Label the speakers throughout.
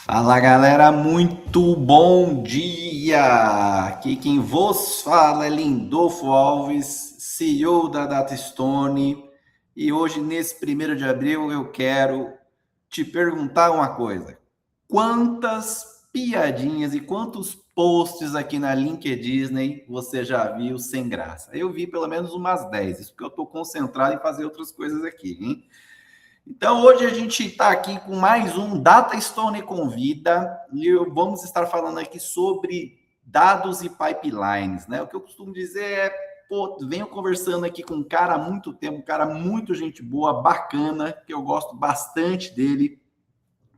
Speaker 1: Fala galera, muito bom dia! Aqui quem vos fala é Lindolfo Alves, CEO da DataStone, e hoje, nesse 1º de abril, eu quero te perguntar uma coisa: quantas piadinhas e quantos posts aqui na LinkedIn você já viu sem graça? Eu vi pelo menos umas 10, isso porque eu estou concentrado em fazer outras coisas aqui, hein? Então, hoje a gente está aqui com mais um Data Stone Convida e vamos estar falando aqui sobre dados e pipelines, né? O que eu costumo dizer é, pô, venho conversando aqui com um cara há muito tempo, um cara muito gente boa, bacana, que eu gosto bastante dele.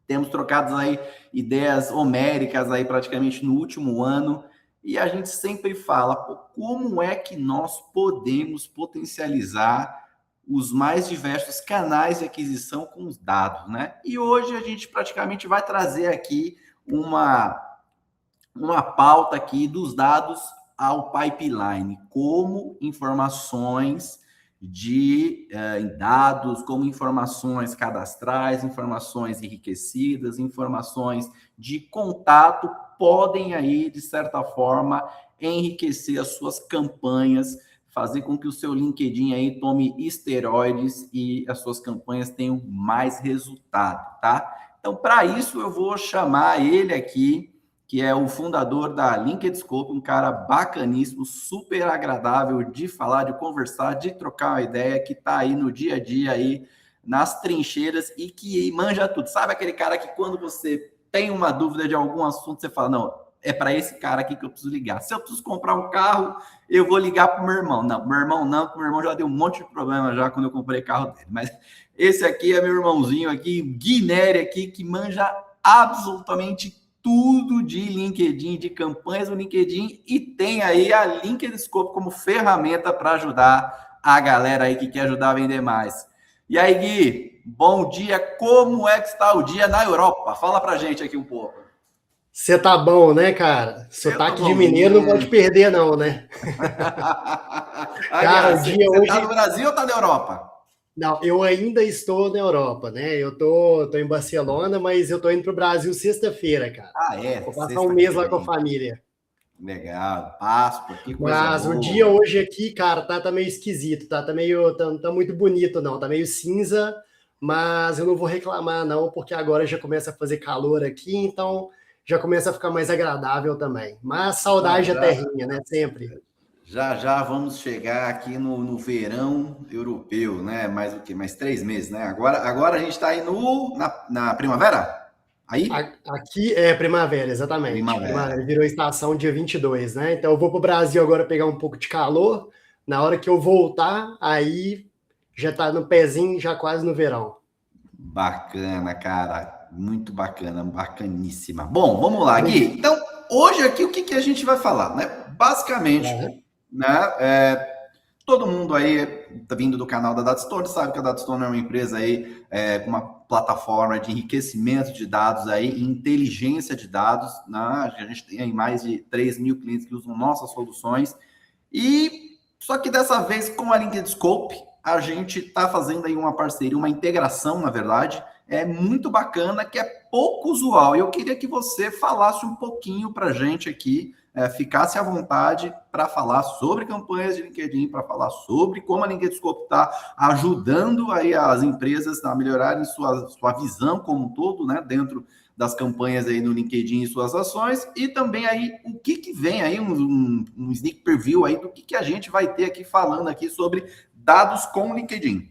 Speaker 1: Temos trocado aí ideias homéricas aí praticamente no último ano e a gente sempre fala, pô, como é que nós podemos potencializar os mais diversos canais de aquisição com os dados, né? E hoje a gente praticamente vai trazer aqui uma pauta aqui dos dados ao pipeline, como informações de dados, como informações cadastrais, informações enriquecidas, informações de contato podem aí, de certa forma, enriquecer as suas campanhas, fazer com que o seu LinkedIn aí tome esteroides e as suas campanhas tenham mais resultado, tá? Então, para isso, eu vou chamar ele aqui, que é o fundador da LinkedScope, um cara bacaníssimo, super agradável de falar, de conversar, de trocar uma ideia, que está aí no dia a dia, aí nas trincheiras e que manja tudo. Sabe aquele cara que quando você tem uma dúvida de algum assunto, você fala, não, é para esse cara aqui que eu preciso ligar. Se eu preciso comprar um carro, eu vou ligar para o meu irmão. Não, meu irmão não, porque meu irmão já deu um monte de problema já quando eu comprei carro dele. Mas esse aqui é meu irmãozinho aqui, Guinéria aqui, que manja absolutamente tudo de LinkedIn, de campanhas no LinkedIn, e tem aí a LinkedScope como ferramenta para ajudar a galera aí que quer ajudar a vender mais. E aí, Gui, bom dia. Como é que está o dia na Europa? Fala pra gente aqui um pouco.
Speaker 2: Você tá bom, né, cara?
Speaker 1: Eu tô
Speaker 2: Sotaque de mineiro não pode
Speaker 1: bonzinho.
Speaker 2: perder, não, né? Cara, o
Speaker 1: Aliás,
Speaker 2: dia
Speaker 1: você tá no
Speaker 2: hoje.
Speaker 1: Brasil ou tá na Europa?
Speaker 2: Não, eu ainda estou na Europa, né? Eu tô em Barcelona, mas eu tô indo pro Brasil sexta-feira, cara.
Speaker 1: Ah, é,
Speaker 2: Vou passar um
Speaker 1: sexta que
Speaker 2: mês lá com a
Speaker 1: vem.
Speaker 2: família.
Speaker 1: Legal, Páscoa, que coisa
Speaker 2: Mas o dia
Speaker 1: boa.
Speaker 2: hoje aqui, cara, tá meio esquisito, tá? Tá muito bonito, não. Tá meio cinza, mas eu não vou reclamar, não, porque agora já começa a fazer calor aqui, então já começa a ficar mais agradável também. Mas
Speaker 1: Já,
Speaker 2: saudade da
Speaker 1: já.
Speaker 2: terrinha, né? Sempre.
Speaker 1: Já já vamos chegar aqui no verão europeu, né? Mais o quê? Mais 3 meses, né? Agora a gente está aí na primavera? Aí?
Speaker 2: Aqui é primavera, exatamente.
Speaker 1: Primavera.
Speaker 2: Primavera virou estação dia 22, né? Então eu vou para o Brasil agora pegar um pouco de calor. Na hora que eu voltar, aí já tá no pezinho, já quase no verão.
Speaker 1: Bacana, cara. Muito bacana, bacaníssima. Bom, vamos lá, Gui. Então, hoje aqui o que que a gente vai falar, né? Basicamente,
Speaker 2: Aham.
Speaker 1: né? Todo mundo aí tá vindo do canal da Datastone, sabe que a Datastone é uma empresa aí com uma plataforma de enriquecimento de dados aí, inteligência de dados, né? A gente tem aí mais de 3 mil clientes que usam nossas soluções e só que dessa vez com a LinkedScope a gente está fazendo aí uma parceria, uma integração, na verdade, é muito bacana, que é pouco usual. E eu queria que você falasse um pouquinho para a gente aqui, ficasse à vontade para falar sobre campanhas de LinkedIn, para falar sobre como a LinkedScope está ajudando aí as empresas a melhorarem sua visão como um todo, né, dentro das campanhas aí no LinkedIn e suas ações, e também aí o que vem aí, um sneak preview aí do que a gente vai ter aqui falando aqui sobre dados com o LinkedIn.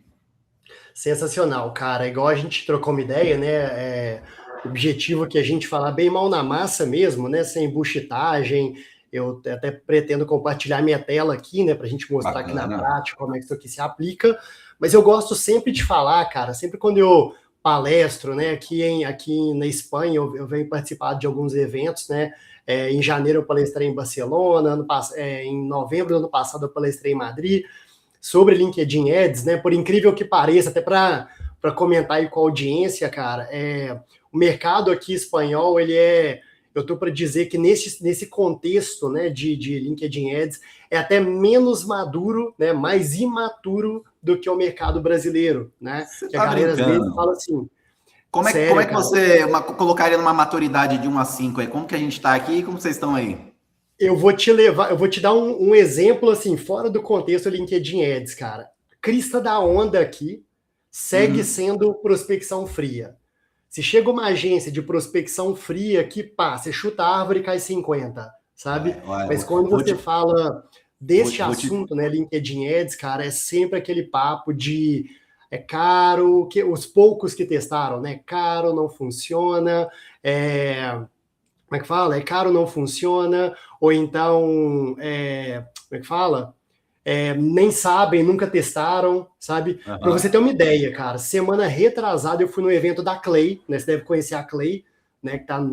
Speaker 2: Sensacional, cara. Igual a gente trocou uma ideia, né? O objetivo aqui é a gente falar bem mal na massa mesmo, né? Sem buchitagem. Eu até pretendo compartilhar minha tela aqui, né? Para a gente mostrar aqui na
Speaker 1: Bacana.
Speaker 2: prática como é que isso aqui se aplica. Mas eu gosto sempre de falar, cara, sempre quando eu palestro, né? Aqui na Espanha, eu venho participar de alguns eventos, né? Em janeiro eu palestrei em Barcelona, em novembro do ano passado eu palestrei em Madrid sobre LinkedIn Ads, né? Por incrível que pareça, até para comentar aí com a audiência, cara, o mercado aqui espanhol, eu estou para dizer que nesse contexto, né, de LinkedIn Ads, é até menos maduro, né, mais imaturo do que o mercado brasileiro, né?
Speaker 1: Você
Speaker 2: Que a
Speaker 1: tá
Speaker 2: galera às vezes
Speaker 1: brincando.
Speaker 2: fala assim,
Speaker 1: Como
Speaker 2: Sério,
Speaker 1: é que
Speaker 2: cara.
Speaker 1: você colocaria numa maturidade de 1 a 5 aí? Como que a gente está aqui e como vocês estão aí?
Speaker 2: Eu vou te dar um exemplo, assim, fora do contexto do LinkedIn Ads, cara. Crista da onda aqui segue
Speaker 1: Uhum.
Speaker 2: sendo prospecção fria. Se chega uma agência de prospecção fria que, pá, você chuta a árvore e cai 50, sabe?
Speaker 1: Olha,
Speaker 2: Mas quando
Speaker 1: vou
Speaker 2: você
Speaker 1: te,
Speaker 2: fala deste
Speaker 1: vou te.
Speaker 2: assunto, né, LinkedIn Ads, cara, é sempre aquele papo de é caro, que os poucos que testaram, né? Caro, não funciona, como é que fala? É caro, não funciona, ou então, como é que fala? Nem sabem, nunca testaram, sabe? Para você ter
Speaker 1: Aham.
Speaker 2: uma ideia, cara, semana retrasada eu fui no evento da Clay, né? Você deve conhecer a Clay, né? Que está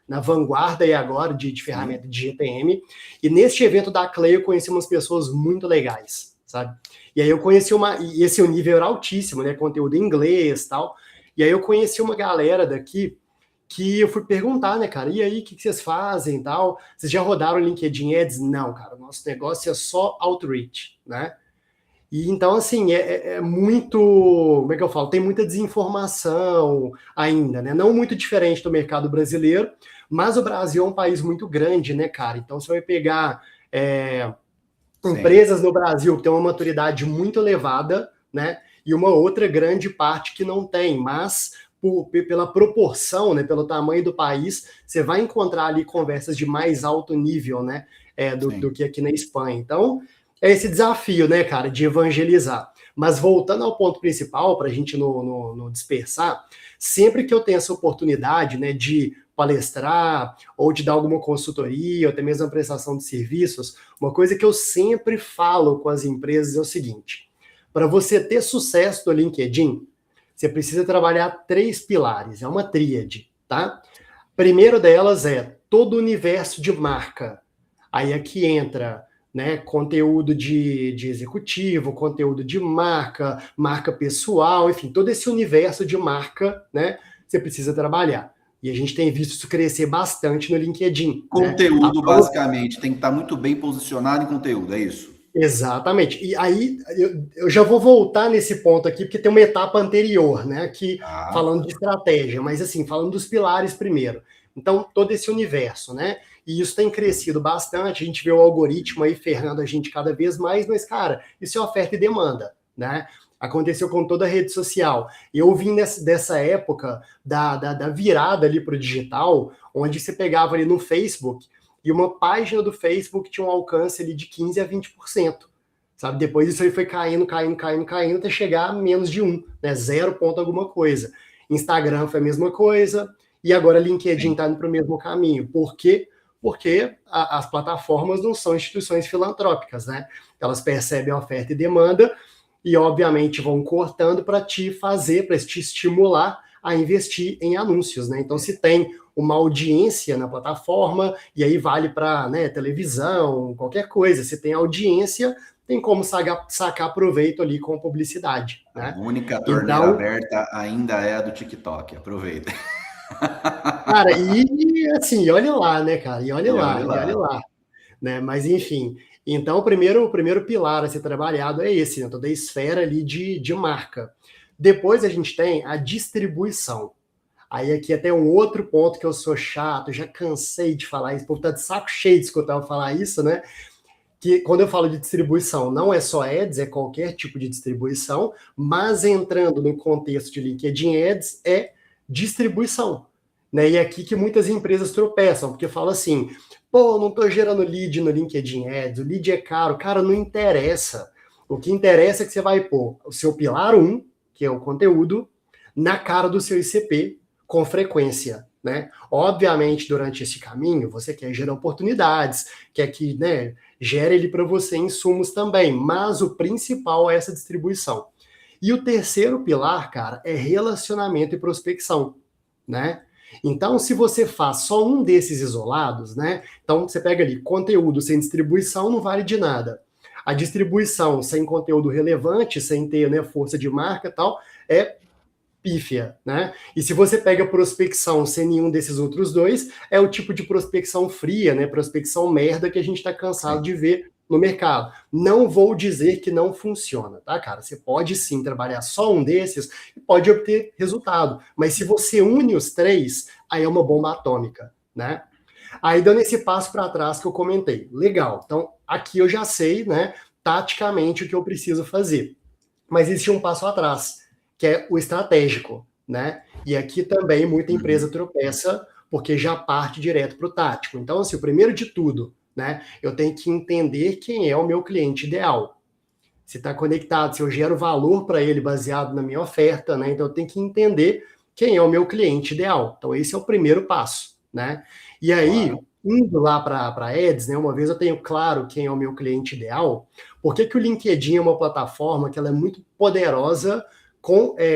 Speaker 2: na vanguarda aí agora de
Speaker 1: Sim,
Speaker 2: ferramenta de GTM. E neste evento da Clay eu conheci umas pessoas muito legais, sabe? E aí eu conheci e esse o nível era altíssimo, né? Conteúdo em inglês, tal. E aí eu conheci uma galera daqui que eu fui perguntar, né, cara, e aí, o que vocês fazem e tal? Vocês já rodaram o LinkedIn Ads? Não, cara, o nosso negócio é só outreach, né? E então, assim, é muito, como é que eu falo? Tem muita desinformação ainda, né? Não muito diferente do mercado brasileiro, mas o Brasil é um país muito grande, né, cara? Então, você vai pegar
Speaker 1: sim,
Speaker 2: empresas no Brasil que têm uma maturidade muito elevada, né? E uma outra grande parte que não tem, mas pela proporção, né, pelo tamanho do país, você vai encontrar ali conversas de mais alto nível, né, do
Speaker 1: sim.
Speaker 2: que aqui na Espanha. Então, é esse desafio, né, cara, de evangelizar. Mas voltando ao ponto principal, para a gente não dispersar, sempre que eu tenho essa oportunidade, né, de palestrar ou de dar alguma consultoria, ou até mesmo a prestação de serviços, uma coisa que eu sempre falo com as empresas é o seguinte: para você ter sucesso no LinkedIn, você precisa trabalhar 3 pilares, é uma tríade, tá? Primeiro delas é todo o universo de marca. Aí aqui entra, né, conteúdo de executivo, conteúdo de marca, marca pessoal, enfim, todo esse universo de marca, né, você precisa trabalhar. E a gente tem visto isso crescer bastante no LinkedIn, né?
Speaker 1: Conteúdo, basicamente, tem que estar muito bem posicionado em conteúdo, é isso?
Speaker 2: Exatamente. E aí eu já vou voltar nesse ponto aqui, porque tem uma etapa anterior, né? Aqui
Speaker 1: Tá,
Speaker 2: falando de estratégia, mas assim, falando dos pilares primeiro. Então, todo esse universo, né? E isso tem crescido bastante, a gente vê o algoritmo aí ferrando a gente cada vez mais, mas, cara, isso é oferta e demanda, né? Aconteceu com toda a rede social. Eu vim dessa época da virada ali para o digital, onde você pegava ali no Facebook e uma página do Facebook tinha um alcance ali de 15 a 20%. Sabe? Depois isso aí foi caindo, até chegar a menos de 1, né? 0 ponto alguma coisa. Instagram foi a mesma coisa, e agora LinkedIn
Speaker 1: sim.
Speaker 2: está indo para o mesmo caminho. Por quê? Porque as plataformas não são instituições filantrópicas, né? Elas percebem a oferta e demanda e, obviamente, vão cortando para te fazer, para te estimular a investir em anúncios, né? Então, se tem uma audiência na plataforma, e aí vale para, né, televisão, qualquer coisa. Se tem audiência, tem como sacar proveito ali com publicidade,
Speaker 1: A
Speaker 2: né?
Speaker 1: única torneira
Speaker 2: Então,
Speaker 1: aberta ainda é a do TikTok, aproveita.
Speaker 2: cara, e assim, olha lá, né, cara?
Speaker 1: E olha
Speaker 2: E olha
Speaker 1: lá.
Speaker 2: lá, né? Mas enfim, então o primeiro pilar a ser trabalhado é esse, né? Toda a esfera ali de marca. Depois a gente tem a distribuição. Aí aqui até um outro ponto que eu sou chato, já cansei de falar isso, o povo tá de saco cheio de escutar eu falar isso, né? Que quando eu falo de distribuição, não é só ads, é qualquer tipo de distribuição, mas entrando no contexto de LinkedIn Ads, é distribuição. Né? E é aqui que muitas empresas tropeçam, porque falam assim, pô, não estou gerando lead no LinkedIn Ads, o lead é caro. Cara, não interessa. O que interessa é que você vai pôr o seu pilar 1, que é o conteúdo, na cara do seu ICP com frequência. Né? Obviamente, durante esse caminho, você quer gerar oportunidades, quer que, né, gere ele para você insumos também, mas o principal é essa distribuição. E o terceiro pilar, cara, é relacionamento e prospecção, né? Então, se você faz só um desses isolados, né? Então, você pega ali, conteúdo sem distribuição não vale de nada. A distribuição sem conteúdo relevante, sem ter, né, força de marca e tal, é pífia, né? E se você pega prospecção sem nenhum desses outros dois, é o tipo de prospecção fria, né? Prospecção merda que a gente está cansado
Speaker 1: Sim.
Speaker 2: de ver no mercado. Não vou dizer que não funciona, tá, cara? Você pode sim trabalhar só um desses e pode obter resultado. Mas se você une os três, aí é uma bomba atômica, né? Aí dando esse passo para trás que eu comentei. Legal. Então, aqui eu já sei, né, taticamente o que eu preciso fazer. Mas existe um passo atrás, que é o estratégico, né? E aqui também muita empresa tropeça porque já parte direto para o tático. Então, assim, o primeiro de tudo, né? Eu tenho que entender quem é o meu cliente ideal. Se está conectado, se eu gero valor para ele baseado na minha oferta, né? Então eu tenho que entender quem é o meu cliente ideal. Então esse é o primeiro passo, né? E aí, claro, indo lá para a Ads, né? Uma vez eu tenho claro quem é o meu cliente ideal, por que o LinkedIn é uma plataforma que ela é muito poderosa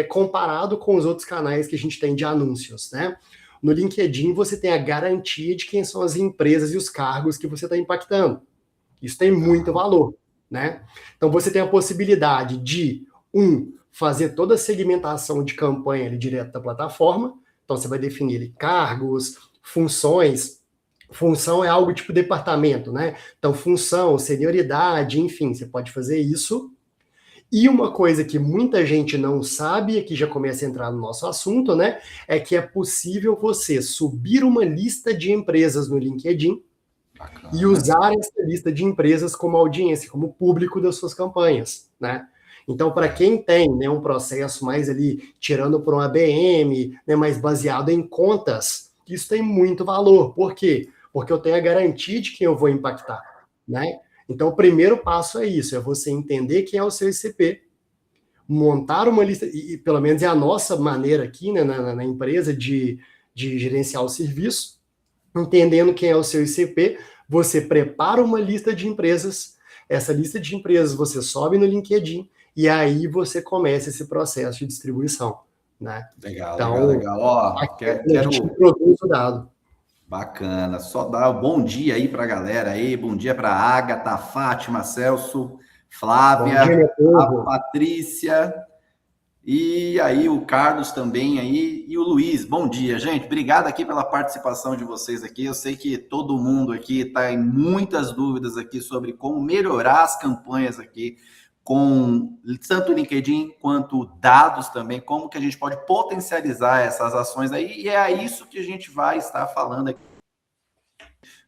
Speaker 2: comparado com os outros canais que a gente tem de anúncios, né? No LinkedIn você tem a garantia de quem são as empresas e os cargos que você está impactando. Isso tem muito valor, né? Então você tem a possibilidade de, fazer toda a segmentação de campanha ali direto da plataforma. Então você vai definir ali cargos, funções. Função é algo tipo departamento, né? Então função, senioridade, enfim, você pode fazer isso. E uma coisa que muita gente não sabe, e que já começa a entrar no nosso assunto, né? É que é possível você subir uma lista de empresas no LinkedIn e usar essa lista de empresas como audiência, como público das suas campanhas, né? Então, para quem tem, né, um processo mais ali, tirando por um ABM, né, mais baseado em contas, isso tem muito valor. Por quê? Porque eu tenho a garantia de quem eu vou impactar, né? Então, o primeiro passo é isso, é você entender quem é o seu ICP, montar uma lista, e pelo menos é a nossa maneira aqui, né, na empresa, de gerenciar o serviço, entendendo quem é o seu ICP, você prepara uma lista de empresas, essa lista de empresas você sobe no LinkedIn, e aí você começa esse processo de distribuição, né?
Speaker 1: Legal,
Speaker 2: então,
Speaker 1: legal. Ó,
Speaker 2: a gente produz o dado.
Speaker 1: Bacana. Só dar um bom dia aí para a galera aí. Bom dia para a Agatha, Fátima, Celso, Flávia, a Patrícia. E aí o Carlos também aí e o Luiz. Bom dia, gente. Obrigado aqui pela participação de vocês aqui. Eu sei que todo mundo aqui está em muitas dúvidas aqui sobre como melhorar as campanhas aqui com tanto LinkedIn quanto dados também, como que a gente pode potencializar essas ações aí, e é isso que a gente vai estar falando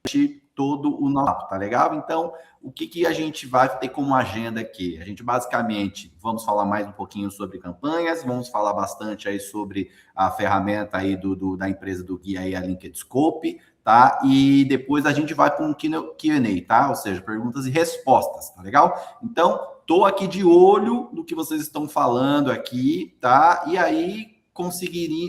Speaker 1: aqui todo o nosso, tá legal? Então, o que a gente vai ter como agenda aqui? A gente basicamente vamos falar mais um pouquinho sobre campanhas, vamos falar bastante aí sobre a ferramenta aí da empresa do guia aí, a LinkedScope, tá? E depois a gente vai para um Q&A, tá? Ou seja, perguntas e respostas, tá legal? Então, tô aqui de olho no que vocês estão falando aqui, tá? E aí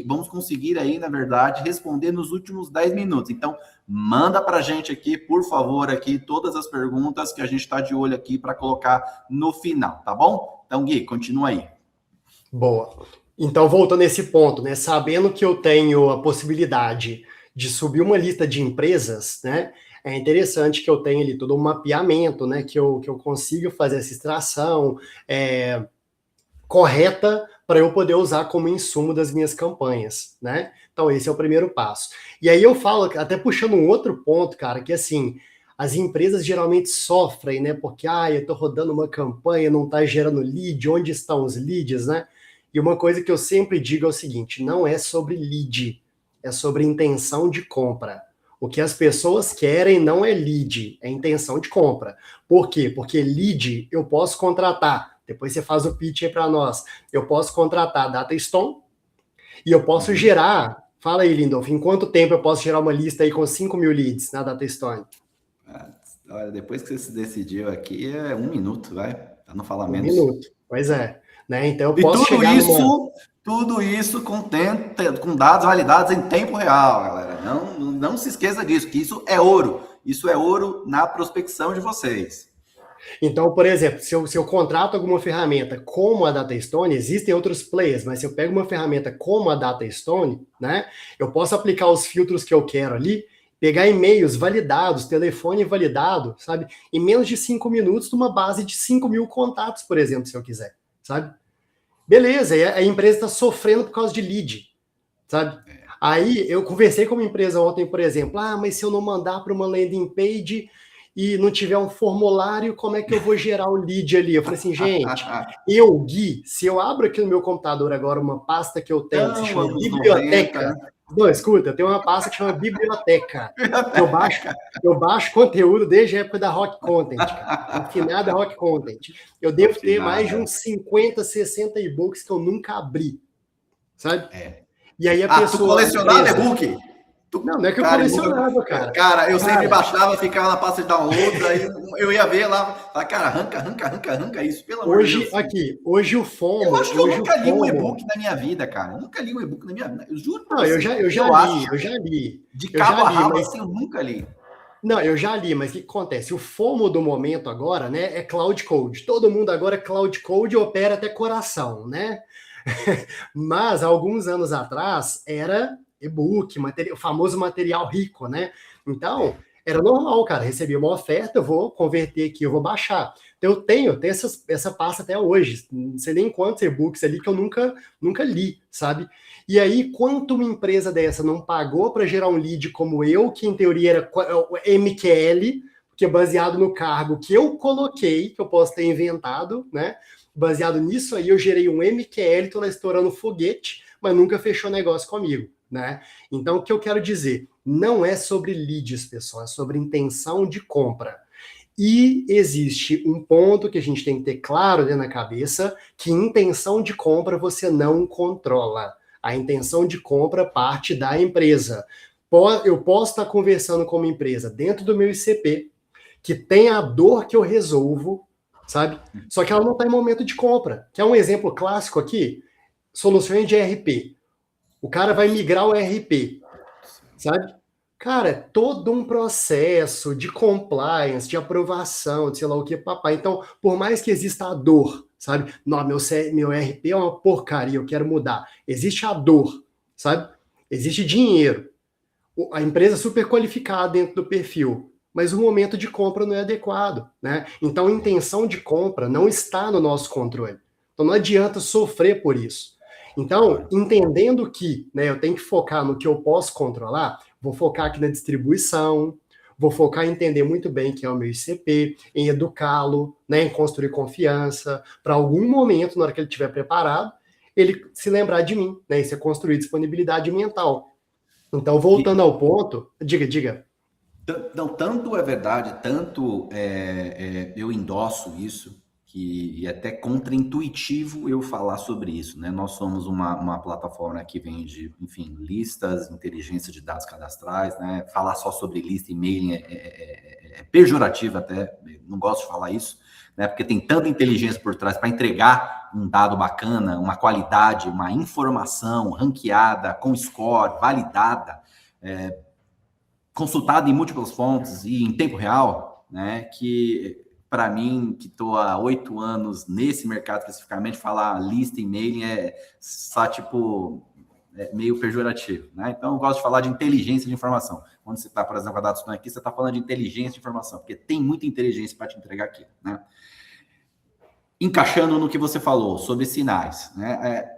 Speaker 1: vamos conseguir aí, na verdade, responder nos últimos 10 minutos. Então, manda para a gente aqui, por favor, aqui todas as perguntas que a gente está de olho aqui para colocar no final, tá bom? Então, Gui, continua aí.
Speaker 2: Boa. Então, voltando a esse ponto, né? Sabendo que eu tenho a possibilidade de subir uma lista de empresas, né? É interessante que eu tenha ali todo um mapeamento, né? Que eu consiga fazer essa extração correta para eu poder usar como insumo das minhas campanhas, né? Então, esse é o primeiro passo. E aí eu falo, até puxando um outro ponto, cara, que assim, as empresas geralmente sofrem, né? Porque, eu estou rodando uma campanha, não está gerando lead, onde estão os leads, né? E uma coisa que eu sempre digo é o seguinte, não é sobre lead, é sobre intenção de compra. O que as pessoas querem não é lead, é intenção de compra. Por quê? Porque lead eu posso contratar. Depois você faz o pitch aí para nós. Eu posso contratar a DataStone e eu posso gerar. Fala aí, Lindolf, em quanto tempo eu posso gerar uma lista aí com 5.000 leads na DataStone?
Speaker 1: Olha, depois que você se decidiu aqui, é 1 minuto, vai? Para não falar menos.
Speaker 2: 1 minuto, pois é. Né? Então eu posso chegar
Speaker 1: Tudo isso com dados validados em tempo real, galera. Não se esqueça disso, que isso é ouro. Isso é ouro na prospecção de vocês.
Speaker 2: Então, por exemplo, se eu contrato alguma ferramenta como a DataStone, existem outros players, mas se eu pego uma ferramenta como a DataStone, né, eu posso aplicar os filtros que eu quero ali, pegar e-mails validados, telefone validado, sabe, em menos de 5 minutos, numa base de 5.000 contatos, por exemplo, se eu quiser, sabe? Beleza, e a empresa está sofrendo por causa de lead, sabe? Aí eu conversei com uma empresa ontem, por exemplo, mas se eu não mandar para uma landing page e não tiver um formulário, como é que eu vou gerar o lead ali? Eu falei assim, gente, eu, Gui, se eu abro aqui no meu computador agora uma pasta que eu tenho que se chama Biblioteca, 90. Não, escuta, tem uma pasta que chama Biblioteca, que eu baixo conteúdo desde a época da Rock Content, cara, afinada Rock Content. Eu devo ter mais de uns 50, 60 e-books que eu nunca abri, sabe? E aí a pessoa...
Speaker 1: Tu colecionava e-book?
Speaker 2: Não é que eu colecionava, cara.
Speaker 1: Cara, eu sempre baixava, ficava na pasta de download, aí eu ia ver lá, cara, arranca isso, pelo amor de Deus.
Speaker 2: Hoje o FOMO...
Speaker 1: Eu acho que eu nunca li um e-book na minha vida, cara. Eu nunca li um e-book na minha vida. Eu juro pra você.
Speaker 2: Eu já li.
Speaker 1: De cabo a rabo, assim, eu nunca li.
Speaker 2: Não, eu já li, mas o que acontece? O FOMO do momento agora, né, é Cloud Code. Todo mundo agora é Cloud Code e opera até coração, né? Mas, alguns anos atrás, era e-book, o famoso material rico, né? Então, era normal, cara, recebi uma oferta, eu vou converter aqui, eu vou baixar. Então, eu tenho essa pasta até hoje, não sei nem quantos e-books ali que eu nunca li, sabe? E aí, quanto uma empresa dessa não pagou para gerar um lead como eu, que em teoria era MQL, que é baseado no cargo que eu coloquei, que eu posso ter inventado, né? Baseado nisso aí, eu gerei um MQL, tô lá estourando foguete, mas nunca fechou negócio comigo, né? Então, o que eu quero dizer? Não é sobre leads, pessoal, é sobre intenção de compra. E existe um ponto que a gente tem que ter claro dentro da cabeça, que intenção de compra você não controla. A intenção de compra parte da empresa. Eu posso estar conversando com uma empresa dentro do meu ICP, que tem a dor que eu resolvo, sabe? Só que ela não está em momento de compra. Quer um exemplo clássico aqui? Soluções de ERP. O cara vai migrar o ERP, sabe? Cara, é todo um processo de compliance, de aprovação, de sei lá o que, papai. Então, por mais que exista a dor, sabe? Não, meu ERP é uma porcaria, eu quero mudar. Existe a dor, sabe? Existe dinheiro. A empresa é super qualificada dentro do perfil, mas o momento de compra não é adequado, né? Então, a intenção de compra não está no nosso controle. Então, não adianta sofrer por isso. Então, entendendo que, né, eu tenho que focar no que eu posso controlar, vou focar aqui na distribuição, vou focar em entender muito bem quem é o meu ICP, em educá-lo, né, em construir confiança, para algum momento, na hora que ele estiver preparado, ele se lembrar de mim, né, e você construir disponibilidade mental. Então, voltando ao ponto, diga.
Speaker 1: Não, tanto é verdade, tanto eu endosso isso, que é até contra-intuitivo eu falar sobre isso, né? Nós somos uma plataforma que vende, enfim, listas, inteligência de dados cadastrais, né? Falar só sobre lista e mailing é pejorativo até, não gosto de falar isso, né? Porque tem tanta inteligência por trás para entregar um dado bacana, uma qualidade, uma informação ranqueada, com score, validada, consultada em múltiplas fontes e em tempo real, né? Que para mim, que estou há 8 anos nesse mercado especificamente, falar lista e mailing é só meio pejorativo, né? Então, eu gosto de falar de inteligência de informação. Quando você está, por exemplo, com a Datsun aqui, você está falando de inteligência de informação, porque tem muita inteligência para te entregar aqui, né? Encaixando no que você falou sobre sinais, né?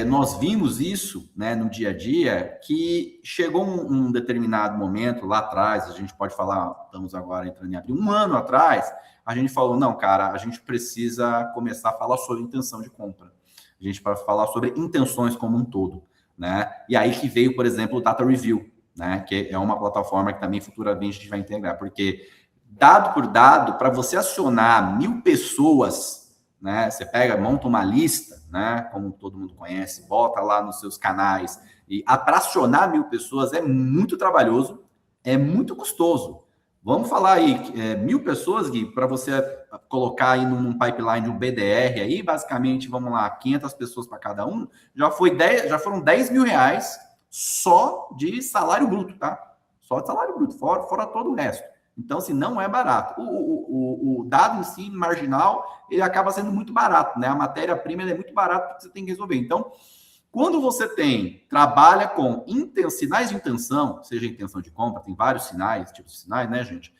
Speaker 1: Nós vimos isso, né, no dia a dia, que chegou um determinado momento lá atrás, a gente pode falar, estamos agora entrando em abril, 1 ano atrás, a gente falou, não, cara, a gente precisa começar a falar sobre intenção de compra. A gente vai falar sobre intenções como um todo, né? E aí que veio, por exemplo, o Data Review, né, que é uma plataforma que também futuramente a gente vai integrar, porque dado por dado, para você acionar 1.000 pessoas, né, você monta uma lista, né, como todo mundo conhece, bota lá nos seus canais, e para acionar 1.000 pessoas é muito trabalhoso, é muito custoso. Vamos falar aí, 1.000 pessoas, Gui, para você colocar aí num pipeline de um BDR aí, basicamente, vamos lá, 500 pessoas para cada um, já foram 10 mil reais só de salário bruto, tá? Só de salário bruto, fora todo o resto. Então, assim, não é barato. O dado em si, marginal, ele acaba sendo muito barato, né? A matéria-prima é muito barata porque você tem que resolver. Então, quando você trabalha com sinais de intenção, seja intenção de compra, tem vários sinais, tipos de sinais, né, gente?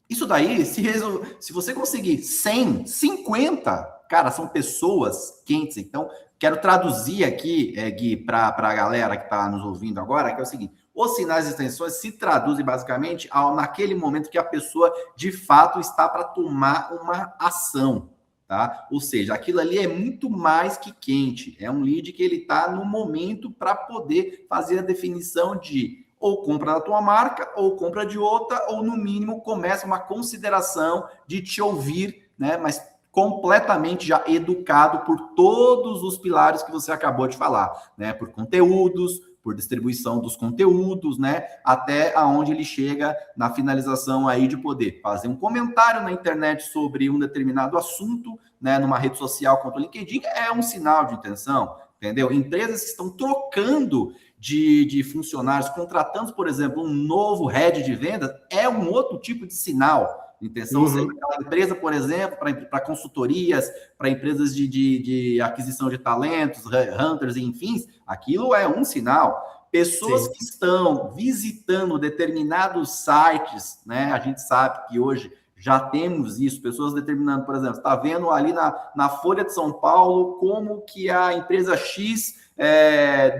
Speaker 1: Isso daí, se você conseguir 100, 50, cara, são pessoas quentes. Então, quero traduzir aqui, Gui, para a galera que está nos ouvindo agora, que é o seguinte: Os sinais de extensões se traduzem basicamente naquele momento que a pessoa de fato está para tomar uma ação, tá? Ou seja, aquilo ali é muito mais que quente, é um lead que ele está no momento para poder fazer a definição de ou compra da tua marca, ou compra de outra, ou no mínimo começa uma consideração de te ouvir, né? Mas completamente já educado por todos os pilares que você acabou de falar, né? Por conteúdos, por distribuição dos conteúdos, né? Até aonde ele chega na finalização aí de poder fazer um comentário na internet sobre um determinado assunto, né? Numa rede social quanto o LinkedIn, é um sinal de intenção, entendeu? Empresas que estão trocando de funcionários, contratando, por exemplo, um novo head de vendas, é um outro tipo de sinal. Intenção, ou seja, aquela empresa, por exemplo, para consultorias, para empresas de aquisição de talentos, hunters, enfim, aquilo é um sinal. Pessoas que estão visitando determinados sites, né? A gente sabe que hoje já temos isso, pessoas determinando, por exemplo, está vendo ali na Folha de São Paulo como que a empresa X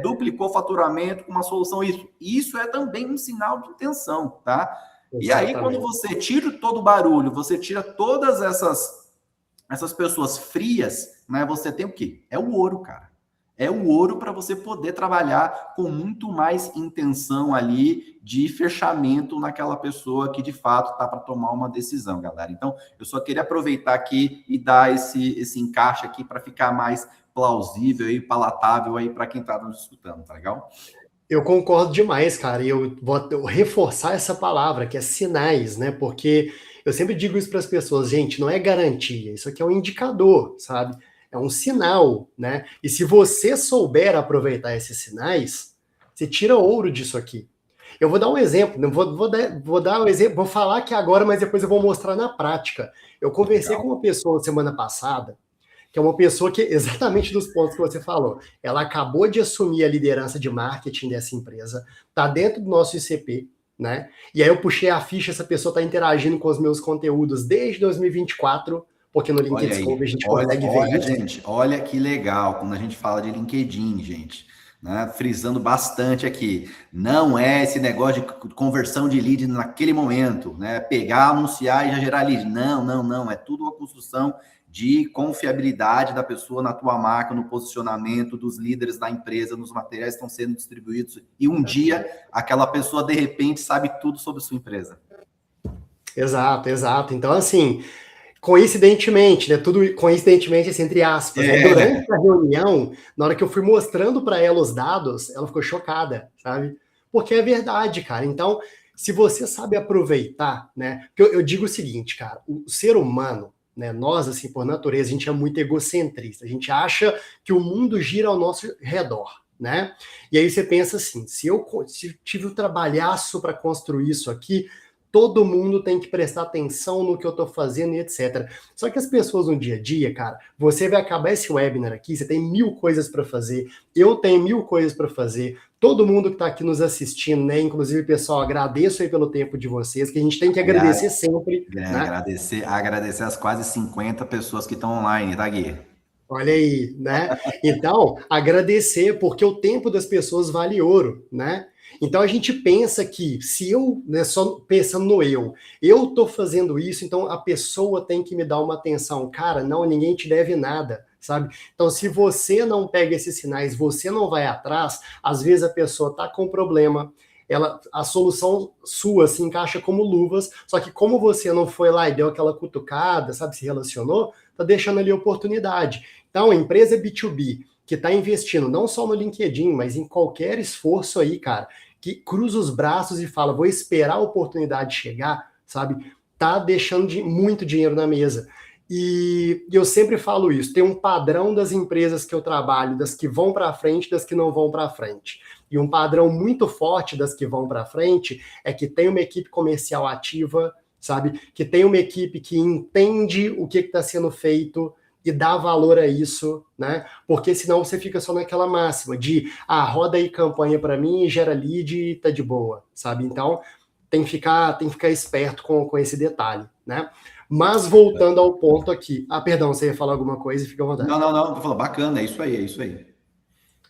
Speaker 1: duplicou o faturamento com uma solução isso. Isso é também um sinal de intenção, tá? Exatamente. E aí, quando você tira todo o barulho, você tira todas essas pessoas frias, né? Você tem o quê? É o ouro, cara. É o ouro para você poder trabalhar com muito mais intenção ali de fechamento naquela pessoa que de fato está para tomar uma decisão, galera. Então, eu só queria aproveitar aqui e dar esse encaixe aqui para ficar mais plausível e palatável aí para quem está nos escutando, tá legal?
Speaker 2: Eu concordo demais, cara, e eu vou reforçar essa palavra, que é sinais, né? Porque eu sempre digo isso para as pessoas, gente, não é garantia, isso aqui é um indicador, sabe? É um sinal, né? E se você souber aproveitar esses sinais, você tira ouro disso aqui. Eu vou dar um exemplo, vou dar um exemplo, vou falar aqui agora, mas depois eu vou mostrar na prática. Eu conversei com uma pessoa semana passada, que é uma pessoa que, exatamente dos pontos que você falou, ela acabou de assumir a liderança de marketing dessa empresa, está dentro do nosso ICP, né? E aí eu puxei a ficha, essa pessoa está interagindo com os meus conteúdos desde 2024, porque no LinkedIn Discovery a gente consegue ver isso.
Speaker 1: Gente, olha que legal, quando a gente fala de LinkedIn, gente, né? Frisando bastante aqui, não é esse negócio de conversão de lead naquele momento, né? Pegar, anunciar e já gerar lead. Não, é tudo uma construção de confiabilidade da pessoa na tua marca, no posicionamento dos líderes da empresa, nos materiais que estão sendo distribuídos, e um dia aquela pessoa, de repente, sabe tudo sobre sua empresa.
Speaker 2: Exato. Então, assim, coincidentemente, né? Tudo coincidentemente, assim, entre aspas. Né? Durante a reunião, na hora que eu fui mostrando para ela os dados, ela ficou chocada, sabe? Porque é verdade, cara. Então, se você sabe aproveitar, né? Porque eu digo o seguinte, cara, o ser humano, né, nós, assim, por natureza, a gente é muito egocentrista. A gente acha que o mundo gira ao nosso redor, né? E aí você pensa assim, se eu tive um trabalhaço para construir isso aqui, todo mundo tem que prestar atenção no que eu estou fazendo e etc. Só que as pessoas no dia a dia, cara, você vai acabar esse webinar aqui, você tem 1000 coisas para fazer, eu tenho 1000 coisas para fazer, todo mundo que está aqui nos assistindo, né? Inclusive, pessoal, agradeço aí pelo tempo de vocês, que a gente tem que agradecer sempre. Né?
Speaker 1: Agradecer as quase 50 pessoas que estão online, tá, Gui?
Speaker 2: Olha aí, né? Então, agradecer, porque o tempo das pessoas vale ouro, né? Então a gente pensa que se eu, né, só pensando no eu tô fazendo isso, então a pessoa tem que me dar uma atenção. Cara, não, ninguém te deve nada, sabe? Então se você não pega esses sinais, você não vai atrás, às vezes a pessoa tá com problema, a solução sua se encaixa como luvas, só que como você não foi lá e deu aquela cutucada, sabe, se relacionou, tá deixando ali oportunidade. Então, a empresa B2B, que está investindo não só no LinkedIn, mas em qualquer esforço aí, cara, que cruza os braços e fala, vou esperar a oportunidade chegar, sabe? Tá deixando muito dinheiro na mesa. E eu sempre falo isso, tem um padrão das empresas que eu trabalho, das que vão para frente, das que não vão para frente. E um padrão muito forte das que vão para frente é que tem uma equipe comercial ativa, sabe? Que tem uma equipe que entende o que está sendo feito, e dá valor a isso, né? Porque senão você fica só naquela máxima de roda aí campanha para mim, gera lead e tá de boa, sabe? Então tem que ficar esperto com esse detalhe, né? Mas voltando ao ponto aqui. Perdão, você ia falar alguma coisa e fica à vontade.
Speaker 1: Não, tô falando, bacana, é isso aí.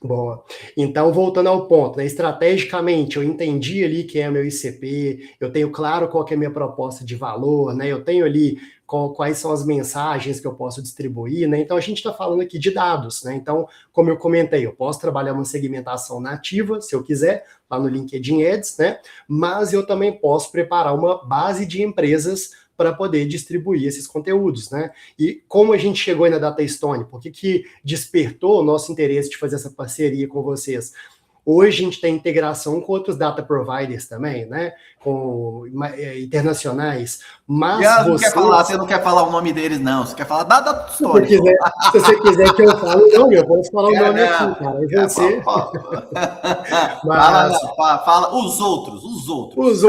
Speaker 2: Boa. Então, voltando ao ponto, né? Estrategicamente, eu entendi ali quem é meu ICP, eu tenho claro qual que é a minha proposta de valor, né? Eu tenho ali quais são as mensagens que eu posso distribuir, né? Então, a gente está falando aqui de dados, né? Então, como eu comentei, eu posso trabalhar uma segmentação nativa, se eu quiser, lá no LinkedIn Ads, né? Mas eu também posso preparar uma base de empresas para poder distribuir esses conteúdos, né? E como a gente chegou aí na DataStone, por que despertou o nosso interesse de fazer essa parceria com vocês? Hoje a gente tem integração com outros data providers também, né? Com internacionais, mas
Speaker 1: Você não quer falar o nome deles, não. Você quer falar da DataStone.
Speaker 2: Se você quiser que eu fale o nome, eu posso falar o nome aqui, cara.
Speaker 1: E você...
Speaker 2: Mas...
Speaker 1: fala os outros.
Speaker 2: Os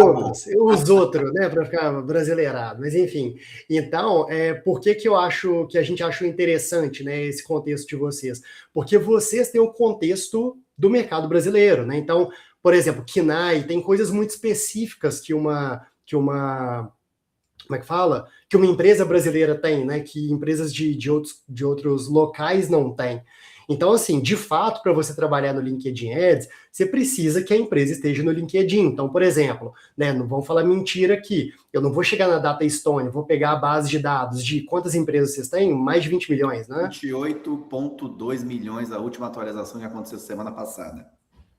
Speaker 2: outros, né? Para ficar brasileirado. Mas enfim. Então, por que eu acho que a gente achou interessante, né, esse contexto de vocês? Porque vocês têm o contexto do mercado brasileiro, né? Então, por exemplo, KINAI tem coisas muito específicas que uma como é que fala? Que uma empresa brasileira tem, né? Que empresas de outros locais não têm. Então, assim, de fato, para você trabalhar no LinkedIn Ads, você precisa que a empresa esteja no LinkedIn. Então, por exemplo, né, não vamos falar mentira aqui. Eu não vou chegar na DataStone, vou pegar a base de dados de quantas empresas vocês têm? Mais de 20 milhões, né?
Speaker 1: 28,2 milhões, a última atualização que aconteceu semana passada.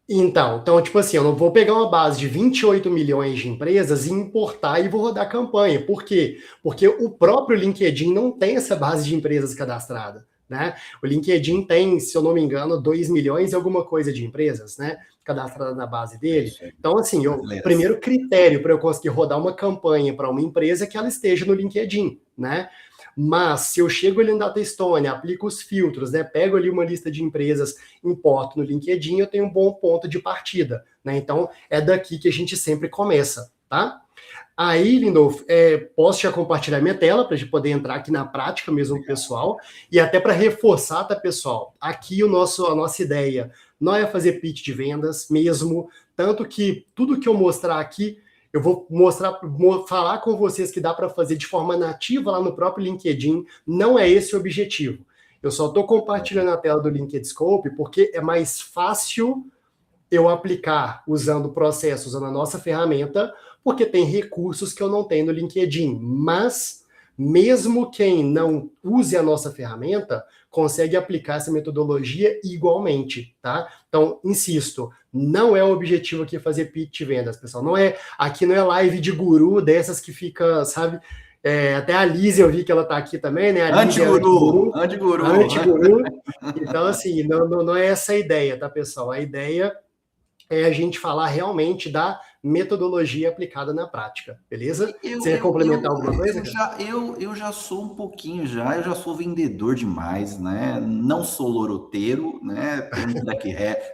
Speaker 2: Então, tipo assim, eu não vou pegar uma base de 28 milhões de empresas e importar e vou rodar campanha. Por quê? Porque o próprio LinkedIn não tem essa base de empresas cadastrada, né? O LinkedIn tem, se eu não me engano, 2 milhões e alguma coisa de empresas, né? Cadastrada na base dele. Então, assim, o primeiro critério para eu conseguir rodar uma campanha para uma empresa é que ela esteja no LinkedIn, né? Mas se eu chego ali no DataStone, aplico os filtros, né, pego ali uma lista de empresas, importo no LinkedIn, eu tenho um bom ponto de partida, né? Então é daqui que a gente sempre começa, tá? Aí, Lindolf, posso já compartilhar minha tela para a gente poder entrar aqui na prática mesmo, pessoal, e até para reforçar, tá, pessoal? Aqui a nossa ideia não é fazer pitch de vendas mesmo, tanto que tudo que eu mostrar aqui eu vou falar com vocês que dá para fazer de forma nativa lá no próprio LinkedIn. Não é esse o objetivo. Eu só estou compartilhando a tela do LinkedIn Scope porque é mais fácil eu aplicar usando o processo, usando a nossa ferramenta, porque tem recursos que eu não tenho no LinkedIn. Mas, mesmo quem não use a nossa ferramenta, consegue aplicar essa metodologia igualmente, tá? Então, insisto, não é o objetivo aqui fazer pitch de vendas, pessoal. Aqui não é live de guru, dessas que fica, sabe? Até a Liz, eu vi que ela tá aqui também, né?
Speaker 1: Antiguru.
Speaker 2: Então, assim, não é essa a ideia, tá, pessoal? A ideia é a gente falar realmente da metodologia aplicada na prática, beleza? Você quer complementar alguma coisa?
Speaker 1: Eu já sou um pouquinho eu já sou vendedor demais, né? Não sou loroteiro, né?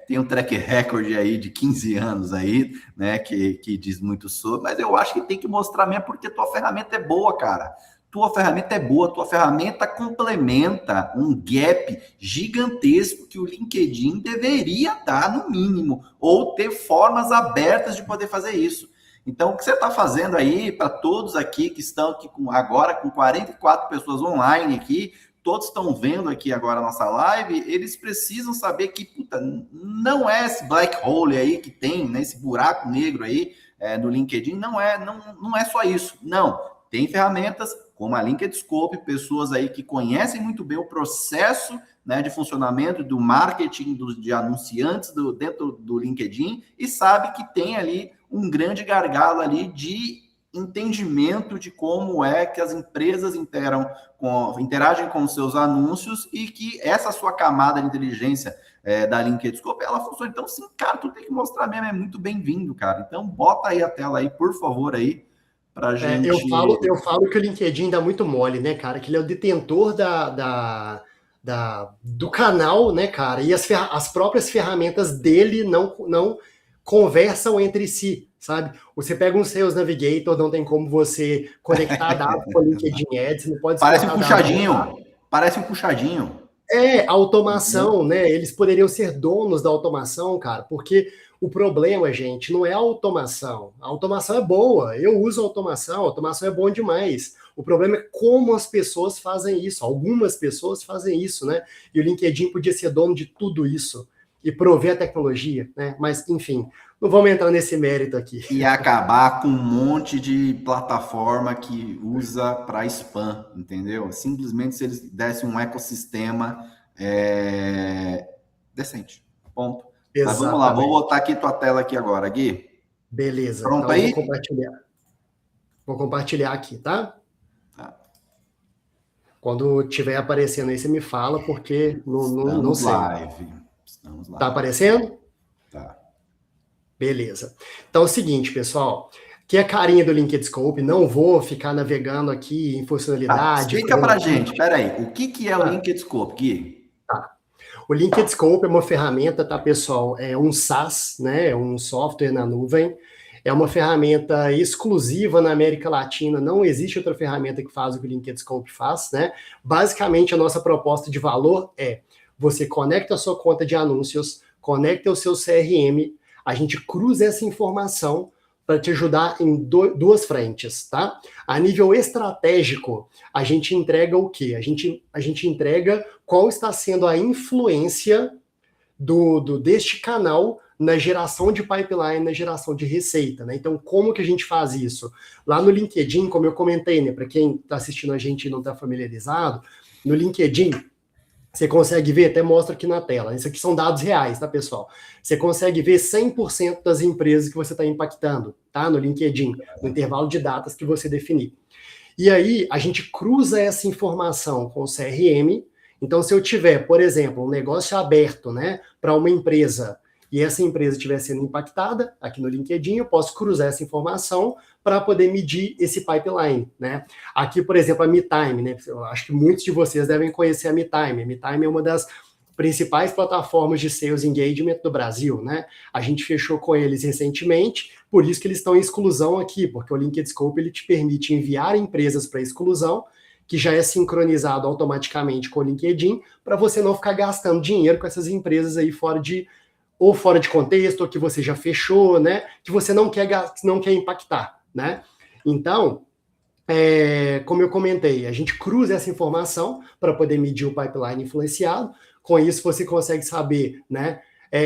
Speaker 1: Tenho um track record aí de 15 anos aí, né? Que diz muito sobre, mas eu acho que tem que mostrar mesmo porque tua ferramenta é boa, cara. Tua ferramenta é boa, tua ferramenta complementa um gap gigantesco que o LinkedIn deveria dar, no mínimo, ou ter formas abertas de poder fazer isso. Então, o que você está fazendo aí, para todos aqui que estão aqui agora com 44 pessoas online aqui, todos estão vendo aqui agora a nossa live, eles precisam saber que, não é esse black hole aí que tem, né, esse buraco negro aí no LinkedIn, não é só isso, não. Tem ferramentas como a LinkedIn Scope, pessoas aí que conhecem muito bem o processo, né, de funcionamento do marketing de anunciantes dentro do LinkedIn e sabe que tem ali um grande gargalo ali de entendimento de como é que as empresas interagem com os seus anúncios e que essa sua camada de inteligência da LinkedIn Scope, ela funciona. Então, sim, cara, tu tem que mostrar mesmo, é muito bem-vindo, cara. Então, bota aí a tela aí, por favor, aí, pra gente...
Speaker 2: Eu falo que o LinkedIn dá muito mole, né, cara? Que ele é o detentor do canal, né, cara? E as próprias ferramentas dele não conversam entre si, sabe? Você pega um Sales Navigator, não tem como você conectar dados com o LinkedIn Ads, não pode...
Speaker 1: Parece um puxadinho.
Speaker 2: Automação, né? Eles poderiam ser donos da automação, cara, porque o problema, gente, não é a automação. A automação é boa, eu uso a automação é bom demais. O problema é como as pessoas fazem isso. Algumas pessoas fazem isso, né? E o LinkedIn podia ser dono de tudo isso. e prover a tecnologia, né? Mas, enfim, não vamos entrar nesse mérito aqui.
Speaker 1: E acabar com um monte de plataforma que usa para spam, entendeu? Simplesmente se eles dessem um ecossistema decente. Ponto. Mas vamos lá, vou
Speaker 2: Exatamente.
Speaker 1: botar aqui tua tela aqui agora, Gui.
Speaker 2: Beleza,
Speaker 1: Pronto
Speaker 2: então eu vou
Speaker 1: aí?
Speaker 2: compartilhar. Vou compartilhar aqui, tá?
Speaker 1: Tá.
Speaker 2: Quando tiver aparecendo aí, você me fala, porque não
Speaker 1: Estamos
Speaker 2: sei.
Speaker 1: live. Estamos
Speaker 2: Tá
Speaker 1: live.
Speaker 2: aparecendo?
Speaker 1: Tá.
Speaker 2: Beleza. Então é o seguinte, pessoal. Aqui é a carinha do LinkedScope. Não vou ficar navegando aqui em funcionalidade,
Speaker 1: Explica
Speaker 2: fazendo
Speaker 1: pra gente, peraí, o que é o
Speaker 2: Ah,
Speaker 1: LinkedScope, Gui?
Speaker 2: tá. O LinkedScope é uma ferramenta, tá, pessoal? É um SaaS, né? É um software na nuvem. É uma ferramenta exclusiva na América Latina. Não existe outra ferramenta que faz o que o LinkedScope faz, né? Basicamente, a nossa proposta de valor é: você conecta a sua conta de anúncios, conecta o seu CRM, a gente cruza essa informação para te ajudar em duas frentes, tá? A nível estratégico, a gente entrega o quê? A gente entrega qual está sendo a influência deste canal na geração de pipeline, na geração de receita, né? Então, como que a gente faz isso? Lá no LinkedIn, como eu comentei, né? Para quem está assistindo a gente e não está familiarizado, no LinkedIn, você consegue ver, até mostra aqui na tela. Isso aqui são dados reais, tá, pessoal? Você consegue ver 100% das empresas que você está impactando, tá? No LinkedIn, no intervalo de datas que você definir. E aí, a gente cruza essa informação com o CRM. Então, se eu tiver, por exemplo, um negócio aberto, né, para uma empresa, e essa empresa estiver sendo impactada, aqui no LinkedIn, eu posso cruzar essa informação para poder medir esse pipeline, né? Aqui, por exemplo, a MeTime, né? Eu acho que muitos de vocês devem conhecer a MeTime. A MeTime é uma das principais plataformas de sales engagement do Brasil, né? A gente fechou com eles recentemente, por isso que eles estão em exclusão aqui, porque o LinkedScope ele te permite enviar empresas para exclusão, que já é sincronizado automaticamente com o LinkedIn, para você não ficar gastando dinheiro com essas empresas aí fora de contexto, ou que você já fechou, né? Que você não quer impactar, né? Então, como eu comentei, a gente cruza essa informação para poder medir o pipeline influenciado. Com isso, você consegue saber, né?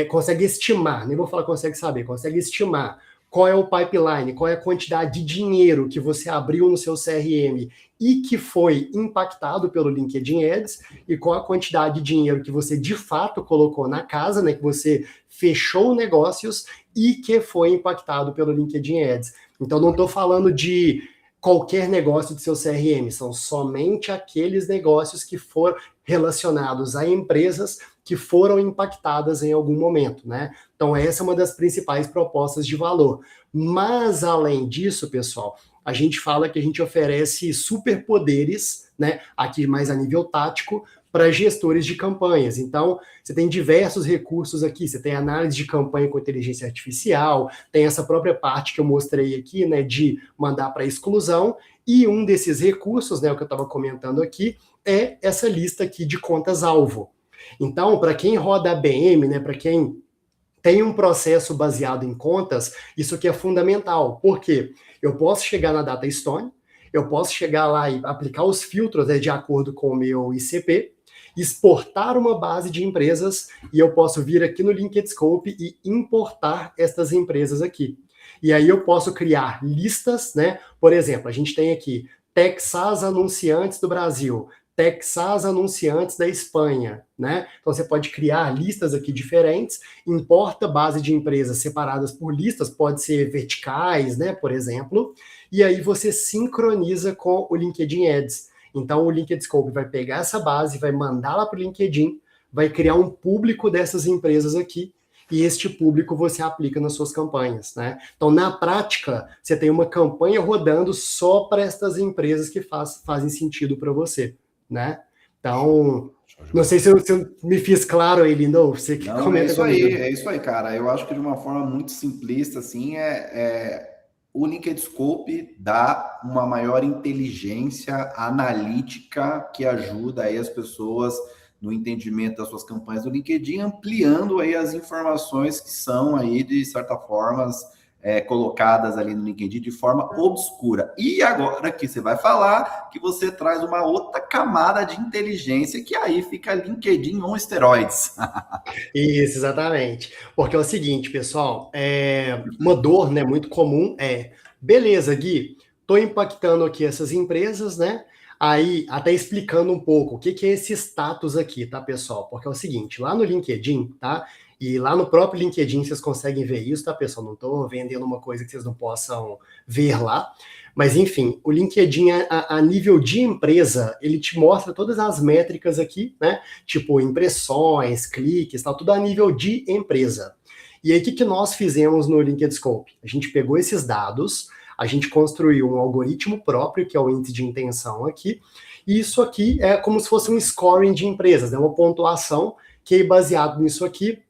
Speaker 2: Consegue estimar, nem vou falar consegue saber, consegue estimar qual é o pipeline, qual é a quantidade de dinheiro que você abriu no seu CRM e que foi impactado pelo LinkedIn Ads, e qual a quantidade de dinheiro que você de fato colocou na casa, né? Que você fechou negócios e que foi impactado pelo LinkedIn Ads. Então, não estou falando de qualquer negócio do seu CRM, são somente aqueles negócios que foram relacionados a empresas que foram impactadas em algum momento, né? Então, essa é uma das principais propostas de valor. Mas, além disso, pessoal, a gente fala que a gente oferece superpoderes, né? Aqui mais a nível tático, para gestores de campanhas. Então, você tem diversos recursos aqui, você tem análise de campanha com inteligência artificial, tem essa própria parte que eu mostrei aqui, né, de mandar para exclusão, e um desses recursos, né, o que eu estava comentando aqui, é essa lista aqui de contas-alvo. Então, para quem roda ABM, né, para quem tem um processo baseado em contas, isso aqui é fundamental. Por quê? Eu posso chegar na Data Stone, eu posso chegar lá e aplicar os filtros, né, de acordo com o meu ICP, exportar uma base de empresas, e eu posso vir aqui no LinkedScope e importar estas empresas aqui. E aí eu posso criar listas, né? Por exemplo, a gente tem aqui Texas Anunciantes do Brasil, Texas Anunciantes da Espanha, né? Então você pode criar listas aqui diferentes, importa base de empresas separadas por listas, pode ser verticais, né, por exemplo, e aí você sincroniza com o LinkedIn Ads. Então o LinkedScope vai pegar essa base, vai mandar lá para o LinkedIn, vai criar um público dessas empresas aqui, e este público você aplica nas suas campanhas, né? Então, na prática, você tem uma campanha rodando só para estas empresas que fazem sentido para você, né? Então, não sei se eu me fiz claro aí, Lindo, você que
Speaker 1: Não,
Speaker 2: comenta comigo.
Speaker 1: é isso aí, cara. Eu acho que de uma forma muito simplista, assim, o LinkedScope dá uma maior inteligência analítica que ajuda aí as pessoas no entendimento das suas campanhas do LinkedIn, ampliando aí as informações que são aí, de certa forma, colocadas ali no LinkedIn de forma obscura. E agora que você vai falar que você traz uma outra camada de inteligência que aí fica LinkedIn on esteroides.
Speaker 2: Isso, exatamente. Porque é o seguinte, pessoal, uma dor, né, muito comum beleza, Gui, estou impactando aqui essas empresas, né? Aí, até explicando um pouco o que é esse status aqui, tá, pessoal? Porque é o seguinte, lá no LinkedIn, tá? E lá no próprio LinkedIn vocês conseguem ver isso, tá, pessoal? Não estou vendendo uma coisa que vocês não possam ver lá. Mas, enfim, o LinkedIn, a nível de empresa, ele te mostra todas as métricas aqui, né? Tipo, impressões, cliques, tal, tudo a nível de empresa. E aí, o que nós fizemos no LinkedIn Scope? A gente pegou esses dados, a gente construiu um algoritmo próprio, que é o índice de intenção aqui, e isso aqui é como se fosse um scoring de empresas, né? Uma pontuação que, baseado nisso aqui,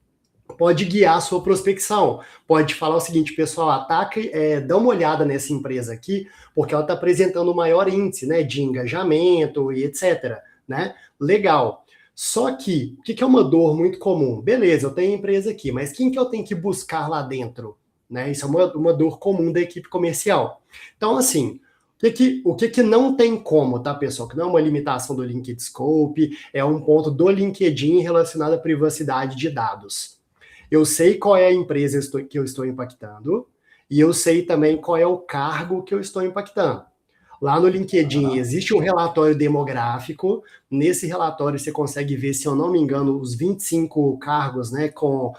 Speaker 2: pode guiar a sua prospecção. Pode falar o seguinte, pessoal, ataque, dá uma olhada nessa empresa aqui, porque ela está apresentando o maior índice, né, de engajamento e etc. Né? Legal. Só que, o que é uma dor muito comum? Beleza, eu tenho empresa aqui, mas quem que eu tenho que buscar lá dentro? Né? Isso é uma dor comum da equipe comercial. Então, assim, o que não tem como, tá, pessoal? Que não é uma limitação do LinkedIn Scope, é um ponto do LinkedIn relacionado à privacidade de dados. Eu sei qual é a empresa que eu estou impactando e eu sei também qual é o cargo que eu estou impactando. Lá no LinkedIn existe um relatório demográfico. Nesse relatório você consegue ver, se eu não me engano, os 25 cargos, né, com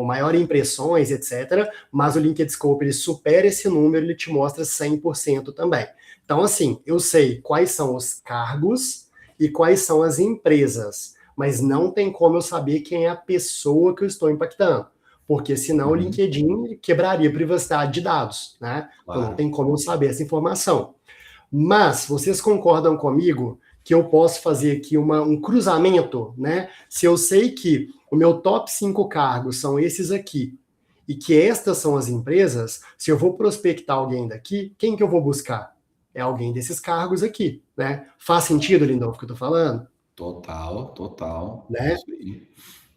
Speaker 2: maior impressões, etc. Mas o LinkedIn Scope, ele supera esse número, ele te mostra 100% também. Então, assim, eu sei quais são os cargos e quais são as empresas, mas não tem como eu saber quem é a pessoa que eu estou impactando, porque senão o LinkedIn quebraria a privacidade de dados, né? Claro. Então não tem como eu saber essa informação. Mas vocês concordam comigo que eu posso fazer aqui um cruzamento, né? Se eu sei que o meu top 5 cargos são esses aqui, e que estas são as empresas, se eu vou prospectar alguém daqui, quem que eu vou buscar? É alguém desses cargos aqui, né? Faz sentido, Lindolfo, o que eu tô falando?
Speaker 1: Total.
Speaker 2: Né?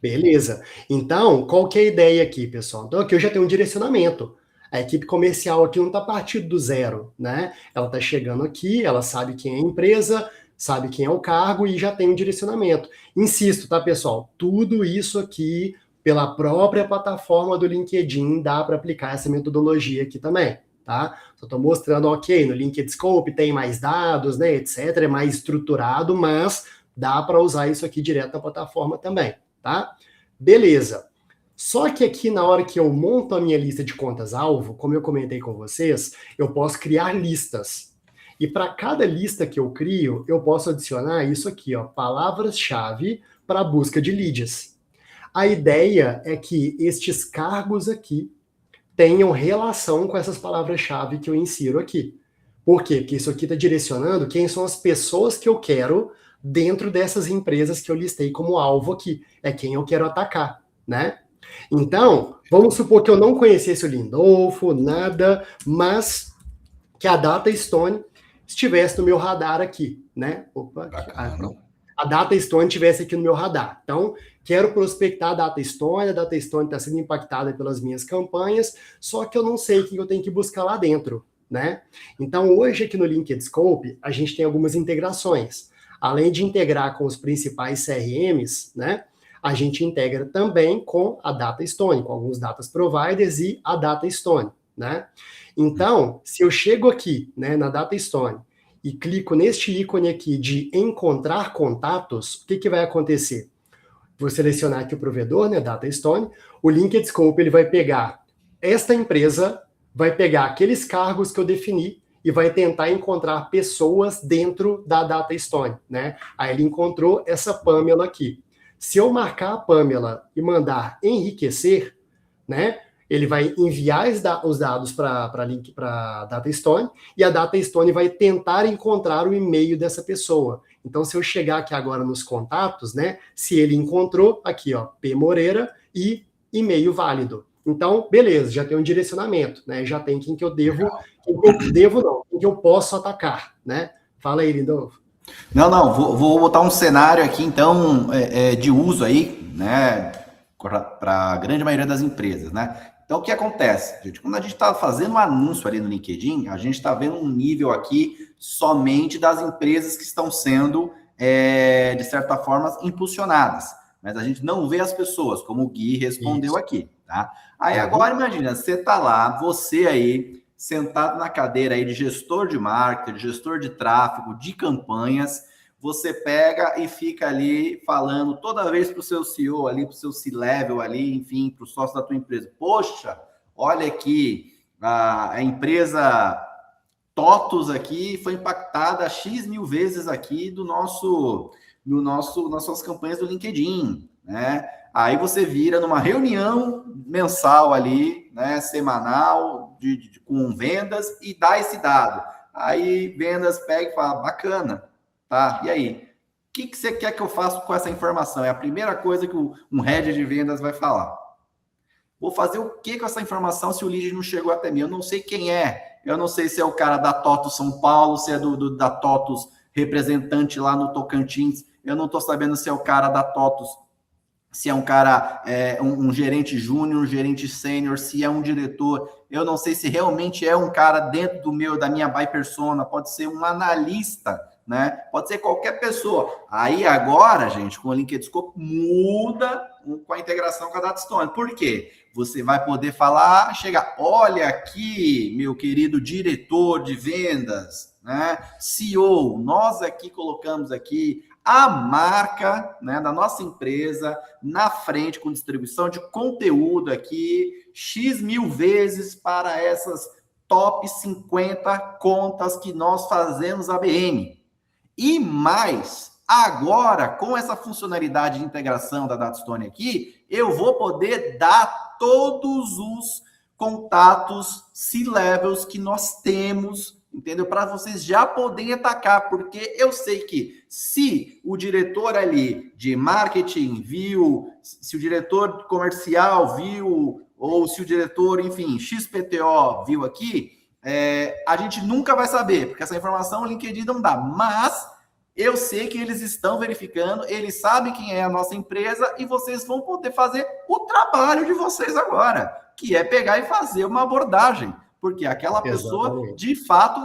Speaker 2: Beleza. Então, qual que é a ideia aqui, pessoal? Então, aqui eu já tenho um direcionamento. A equipe comercial aqui não está partindo do zero, né? Ela está chegando aqui, ela sabe quem é a empresa, sabe quem é o cargo e já tem um direcionamento. Insisto, tá, pessoal? Tudo isso aqui, pela própria plataforma do LinkedIn, dá para aplicar essa metodologia aqui também, tá? Só estou mostrando, ok, no LinkedIn Scope tem mais dados, né, etc., é mais estruturado, mas dá para usar isso aqui direto na plataforma também, tá? Beleza. Só que aqui, na hora que eu monto a minha lista de contas-alvo, como eu comentei com vocês, eu posso criar listas. E para cada lista que eu crio, eu posso adicionar isso aqui, ó, palavras-chave para busca de leads. A ideia é que estes cargos aqui tenham relação com essas palavras-chave que eu insiro aqui. Por quê? Porque isso aqui está direcionando quem são as pessoas que eu quero dentro dessas empresas que eu listei como alvo aqui. É quem eu quero atacar, né? Então, vamos supor que eu não conhecesse o Lindolfo, nada, mas que a Data Stone estivesse no meu radar aqui, né? Opa, a Data Stone estivesse aqui no meu radar. Então, quero prospectar a Data Stone está sendo impactada pelas minhas campanhas, só que eu não sei o que eu tenho que buscar lá dentro, né? Então, hoje aqui no LinkedIn Scope, a gente tem algumas integrações. Além de integrar com os principais CRMs, né? A gente integra também com a Data Stone, com alguns data providers e a Data Stone, né? Então, se eu chego aqui, né, na Data Stone e clico neste ícone aqui de encontrar contatos, o que vai acontecer? Vou selecionar aqui o provedor, né, Data Stone. O LinkedIn Scope ele vai pegar esta empresa, vai pegar aqueles cargos que eu defini e vai tentar encontrar pessoas dentro da Data Stone, né? Aí ele encontrou essa Pamela aqui. Se eu marcar a Pamela e mandar enriquecer, né? Ele vai enviar os dados para a Data Stone e a Data Stone vai tentar encontrar o e-mail dessa pessoa. Então, se eu chegar aqui agora nos contatos, né? Se ele encontrou, aqui, ó, P. Moreira e e-mail válido. Então, beleza, já tem um direcionamento, né? Já tem quem que eu devo, quem que eu posso atacar, né? Fala aí, Lindolfo.
Speaker 1: Não, vou botar um cenário aqui, então, de uso aí, né? Para a grande maioria das empresas, né? Então, o que acontece, gente? Quando a gente está fazendo um anúncio ali no LinkedIn, a gente está vendo um nível aqui somente das empresas que estão sendo, de certa forma, impulsionadas. Mas a gente não vê as pessoas, como o Gui respondeu aqui, tá? Aí agora, imagina, você está lá, você aí, sentado na cadeira aí de gestor de marketing, de gestor de tráfego, de campanhas, você pega e fica ali falando toda vez para o seu CEO ali, para o seu C-level ali, enfim, para o sócio da tua empresa. Poxa, olha aqui, a empresa TOTUS aqui foi impactada X mil vezes aqui nas nossas campanhas do LinkedIn, né? Aí você vira numa reunião mensal ali, né, semanal, com vendas e dá esse dado. Aí vendas pega e fala, bacana. Tá, e aí? O que você quer que eu faça com essa informação? É a primeira coisa que um head de vendas vai falar. Vou fazer o que com essa informação se o lead não chegou até mim? Eu não sei quem é. Eu não sei se é o cara da TOTUS São Paulo, se é da TOTUS representante lá no Tocantins. Eu não estou sabendo se é o cara da TOTUS, se é um cara, um gerente júnior, um gerente sênior, se é um diretor. Eu não sei se realmente é um cara dentro da minha buy persona. Pode ser um analista, né? Pode ser qualquer pessoa. Aí agora, gente, com o LinkedIn Scope, muda com a integração com a DataStone. Por quê? Você vai poder falar, chegar, olha aqui, meu querido diretor de vendas, né? CEO, nós aqui colocamos aqui a marca, né, da nossa empresa na frente com distribuição de conteúdo aqui, X mil vezes para essas top 50 contas que nós fazemos ABM. E mais, agora, com essa funcionalidade de integração da DataStone aqui, eu vou poder dar todos os contatos C-levels que nós temos, entendeu? Para vocês já poderem atacar, porque eu sei que se o diretor ali de marketing viu, se o diretor comercial viu, ou se o diretor, enfim, XPTO viu aqui, a gente nunca vai saber, porque essa informação o LinkedIn não dá, mas eu sei que eles estão verificando, eles sabem quem é a nossa empresa e vocês vão poder fazer o trabalho de vocês agora, que é pegar e fazer uma abordagem, porque aquela pessoa, de fato,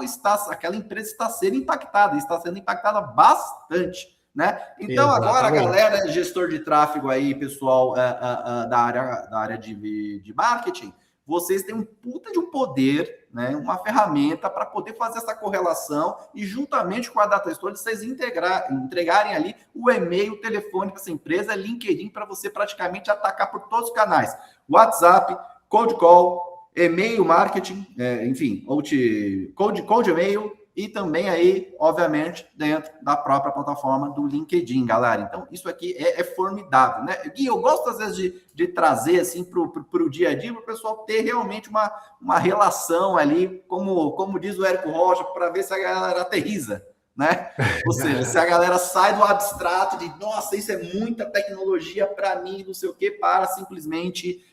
Speaker 1: aquela empresa está sendo impactada bastante, né? Então, agora, galera, gestor de tráfego aí, pessoal da área de marketing, vocês têm um puta de um poder, né, uma ferramenta para poder fazer essa correlação e, juntamente com a DataStone, vocês entregarem ali o e-mail, o telefone para essa empresa, LinkedIn, para você praticamente atacar por todos os canais. WhatsApp, cold call, e-mail marketing, enfim, cold e-mail, e também aí, obviamente, dentro da própria plataforma do LinkedIn, galera. Então, isso aqui é formidável, né? Gui, eu gosto, às vezes, de trazer, assim, para o dia a dia, para o pessoal ter realmente uma relação ali, como diz o Érico Rocha, para ver se a galera aterriza, né? Ou seja, se a galera sai do abstrato de, nossa, isso é muita tecnologia para mim, não sei o quê, para simplesmente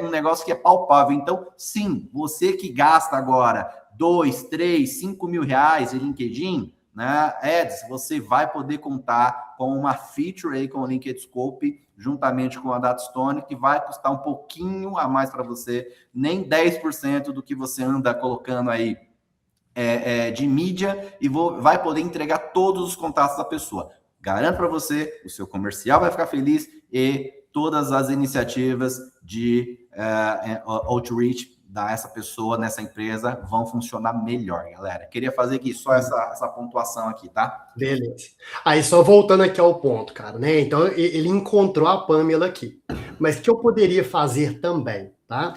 Speaker 1: um negócio que é palpável. Então, sim, você que gasta agora 2, 3, 5 mil reais em LinkedIn, né, ads, você vai poder contar com uma feature aí com o LinkedIn Scope, juntamente com a DataStone, que vai custar um pouquinho a mais para você, nem 10% do que você anda colocando aí de mídia, e vai poder entregar todos os contatos da pessoa. Garanto para você, o seu comercial vai ficar feliz e todas as iniciativas de outreach dessa pessoa, nessa empresa, vão funcionar melhor, galera. Queria fazer aqui só essa pontuação aqui, tá?
Speaker 2: Beleza. Aí, só voltando aqui ao ponto, cara, né? Então, ele encontrou a Pamela aqui. Mas o que eu poderia fazer também, tá?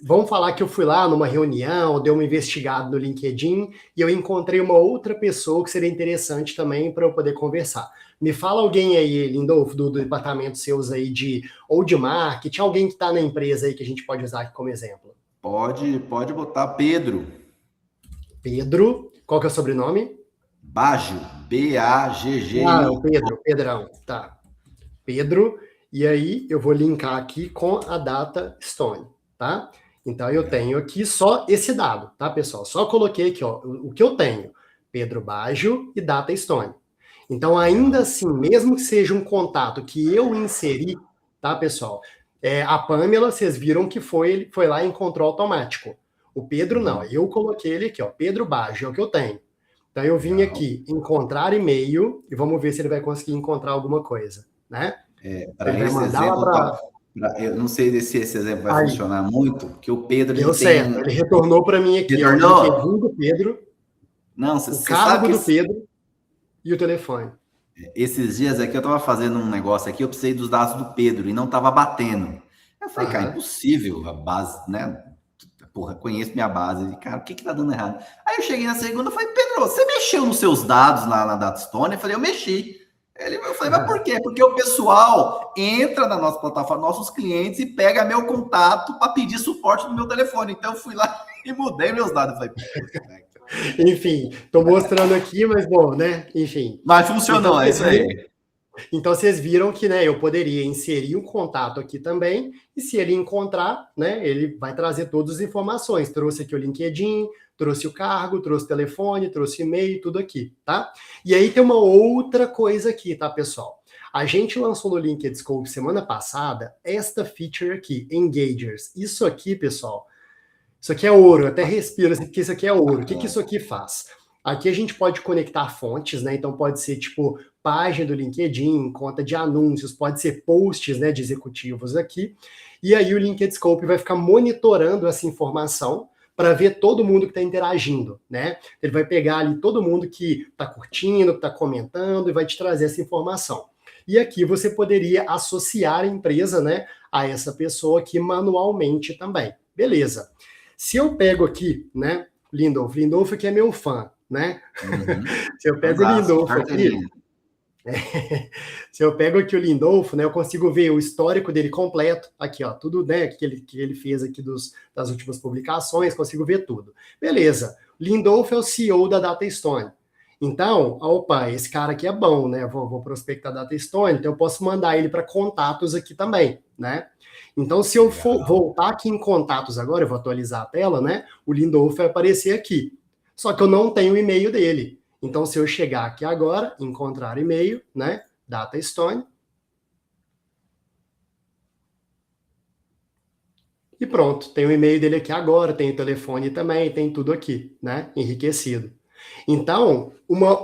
Speaker 2: Vamos falar que eu fui lá numa reunião, dei uma investigada no LinkedIn e eu encontrei uma outra pessoa que seria interessante também para eu poder conversar. Me fala alguém aí, Lindolfo, do departamento seus aí de marketing, alguém que está na empresa aí que a gente pode usar aqui como exemplo.
Speaker 1: Pode botar Pedro.
Speaker 2: Pedro, qual que é o sobrenome?
Speaker 1: Baggio, B-A-G-G.
Speaker 2: Ah, o Pedrão, tá. Pedro, e aí eu vou linkar aqui com a DataStone, tá? Então eu tenho aqui só esse dado, tá, pessoal? Só coloquei aqui, ó, o que eu tenho, Pedro Baggio e DataStone. Então, ainda assim, mesmo que seja um contato que eu inseri, tá, pessoal? A Pamela, vocês viram que foi lá e encontrou automático. O Pedro não, eu coloquei ele aqui, ó, Pedro Baggio, é o que eu tenho. Então eu vim aqui, encontrar e-mail, e vamos ver se ele vai conseguir encontrar alguma coisa, né?
Speaker 1: Para
Speaker 2: Ele vai
Speaker 1: esse
Speaker 2: mandar lá
Speaker 1: exemplo,
Speaker 2: para...
Speaker 1: eu não sei se esse exemplo vai
Speaker 2: Aí,
Speaker 1: funcionar muito, porque o Pedro
Speaker 2: deu
Speaker 1: ele
Speaker 2: certo.
Speaker 1: tem.
Speaker 2: Ele retornou para mim aqui, ó, o
Speaker 1: Retornou?
Speaker 2: LinkedIn do Pedro,
Speaker 1: Não,
Speaker 2: o
Speaker 1: você sabe
Speaker 2: cargo
Speaker 1: que
Speaker 2: do Pedro e o telefone.
Speaker 1: esses dias aqui eu estava fazendo um negócio aqui, eu precisei dos dados do Pedro e não estava batendo. Eu falei, cara,
Speaker 2: Aham.
Speaker 1: impossível, a base, né? Porra, conheço minha base. Cara, o que que tá dando errado? Aí eu cheguei na segunda e falei, Pedro, você mexeu nos seus dados lá na DataStone? Eu falei, eu mexi. Eu falei, mas por quê? Porque o pessoal entra na nossa plataforma, nossos clientes, e pega meu contato para pedir suporte no meu telefone. Então eu fui lá e mudei meus dados. Eu falei,
Speaker 2: Enfim, estou mostrando aqui, mas bom, né? Enfim.
Speaker 1: mas funcionou,
Speaker 2: Então,
Speaker 1: é isso aí.
Speaker 2: então vocês viram que, né, eu poderia inserir um contato aqui também, e se ele encontrar, né, ele vai trazer todas as informações. Trouxe aqui o LinkedIn, trouxe o cargo, trouxe o telefone, trouxe e-mail, tudo aqui, tá? E aí tem uma outra coisa aqui, tá, pessoal? A gente lançou no LinkedIn Scope semana passada esta feature aqui, Engagers. Isso aqui, pessoal, isso aqui é ouro, eu até respiro assim, porque isso aqui é ouro. O que isso aqui faz? Aqui a gente pode conectar fontes, né? Então pode ser tipo página do LinkedIn, conta de anúncios, pode ser posts, né, de executivos aqui. E aí o LinkedIn Scope vai ficar monitorando essa informação para ver todo mundo que está interagindo, né? Ele vai pegar ali todo mundo que está curtindo, que está comentando e vai te trazer essa informação. E aqui você poderia associar a empresa, né, a essa pessoa aqui manualmente também. Beleza. Se eu pego aqui, né, Lindolfo aqui é meu fã, né? Se eu pego o Lindolfo aqui, se eu pego aqui o Lindolfo, né, eu consigo ver o histórico dele completo, aqui, ó, tudo, né, que ele fez aqui das últimas publicações, consigo ver tudo. Beleza. Lindolfo é o CEO da DataStone. Então, opa, esse cara aqui é bom, né? Vou prospectar a DataStone, então eu posso mandar ele para contatos aqui também, né? Então, se eu for voltar aqui em contatos agora, eu vou atualizar a tela, né? O Lindolfo vai aparecer aqui. Só que eu não tenho o e-mail dele. Então, se eu chegar aqui agora, encontrar e-mail, né? DataStone. E pronto, tem o e-mail dele aqui agora, tem o telefone também, tem tudo aqui, né? Enriquecido. Então,